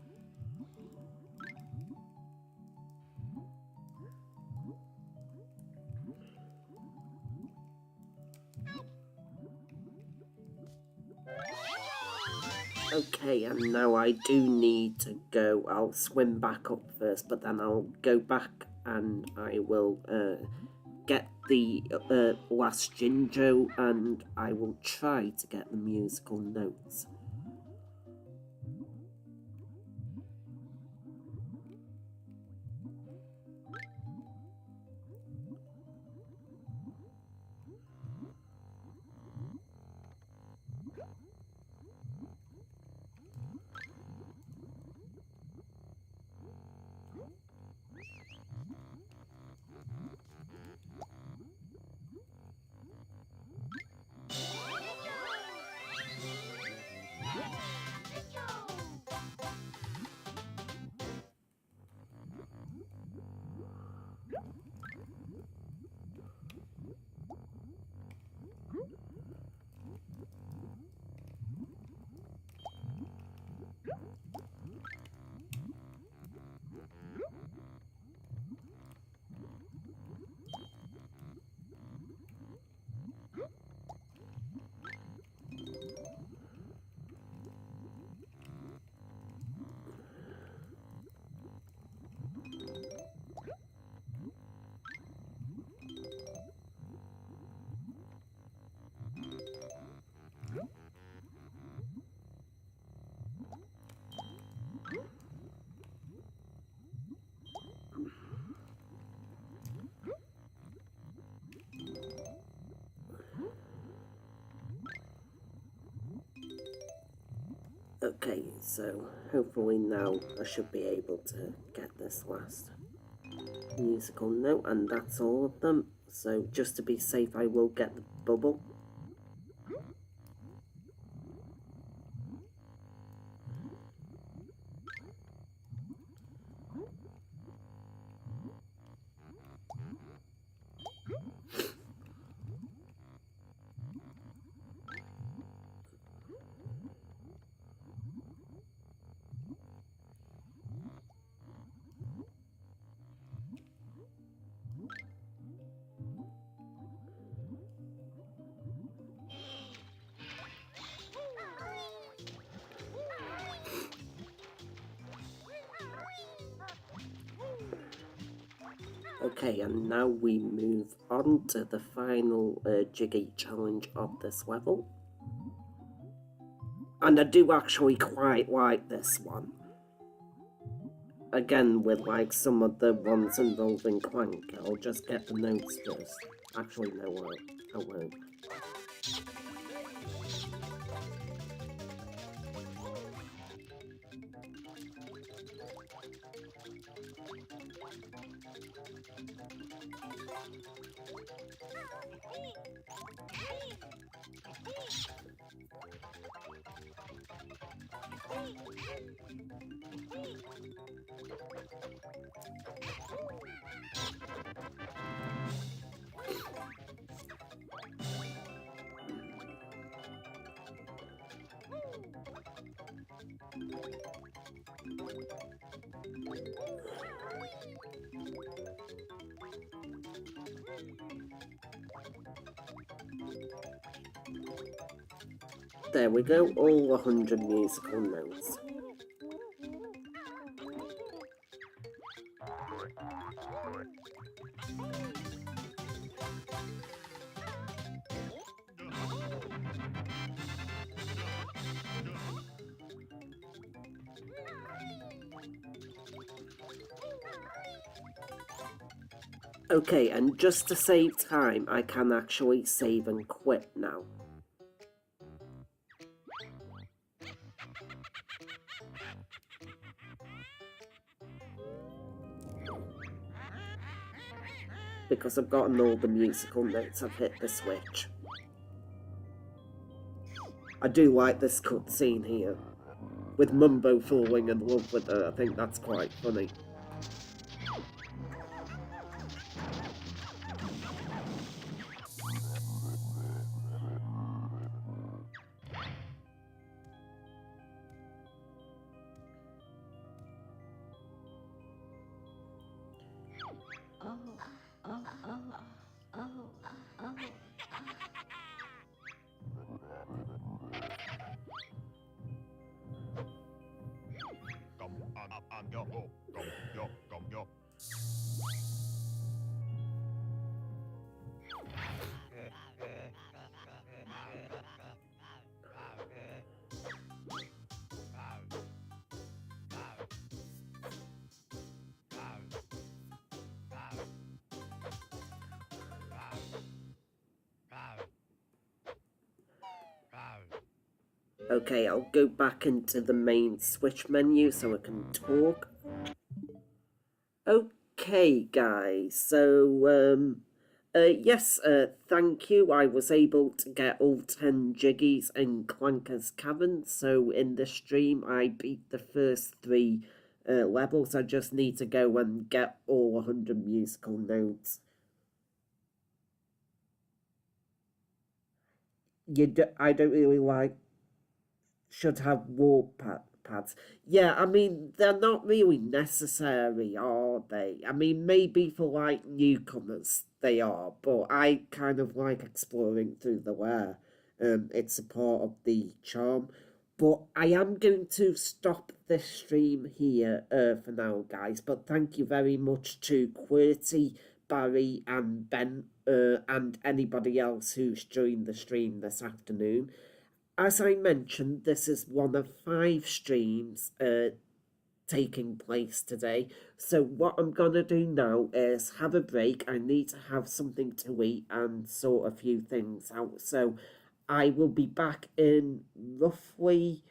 Okay, and now I do need to go. I'll swim back up first, but then I'll go back and I will get the last Jinjo, and I will try to get the musical notes. Okay, so hopefully now I should be able to get this last musical note, and that's all of them. So just to be safe, I will get the bubble. Okay, and now we move on to the final Jiggy challenge of this level. And I do actually quite like this one. Again, with like some of the ones involving Clank, I'll just get the notes first. Actually, no, I won't. There we go, all 100 musical notes. Okay, and just to save time, I can actually save and quit now. Because I've gotten all the musical notes, I've hit the switch. I do like this cutscene here, with Mumbo falling in love with her. I think that's quite funny. Okay, I'll go back into the main Switch menu so I can talk. Okay, guys, so, yes, thank you. I was able to get all 10 Jiggies in Clanker's Cavern, so in the stream I beat the first 3 levels. I just need to go and get all 100 musical notes. I don't really like should have pads. Yeah, I mean, they're not really necessary, are they? I mean, maybe for like newcomers they are, but I kind of like exploring through the lair. It's a part of the charm. But I am going to stop this stream here for now, guys. But thank you very much to QWERTY, Barry, and Ben, and anybody else who's joined the stream this afternoon. As I mentioned, this is one of 5 streams taking place today. So what I'm gonna do now is have a break. I need to have something to eat and sort a few things out. So I will be back in roughly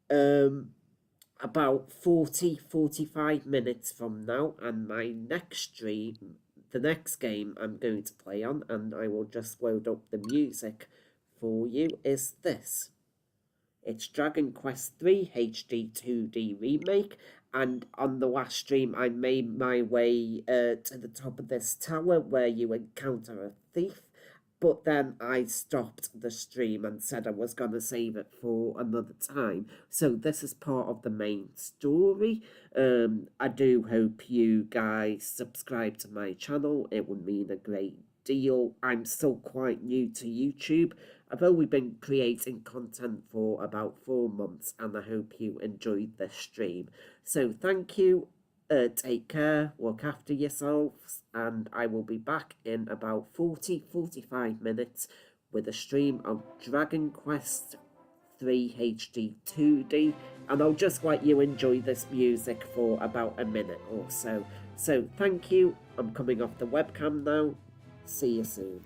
about 45 minutes from now, and my next stream, the next game I'm going to play on, and I will just load up the music for you, is this. It's Dragon Quest III HD 2D Remake, and on the last stream I made my way to the top of this tower where you encounter a thief, but then I stopped the stream and said I was going to save it for another time. So this is part of the main story. I do hope you guys subscribe to my channel. It would mean a great deal. I'm still quite new to YouTube. I've only been creating content for about 4 months, and I hope you enjoyed this stream. So thank you, take care, look after yourselves, and I will be back in about 45 minutes with a stream of Dragon Quest 3 HD 2D, and I'll just let you enjoy this music for about a minute or so. So thank you, I'm coming off the webcam now, see you soon.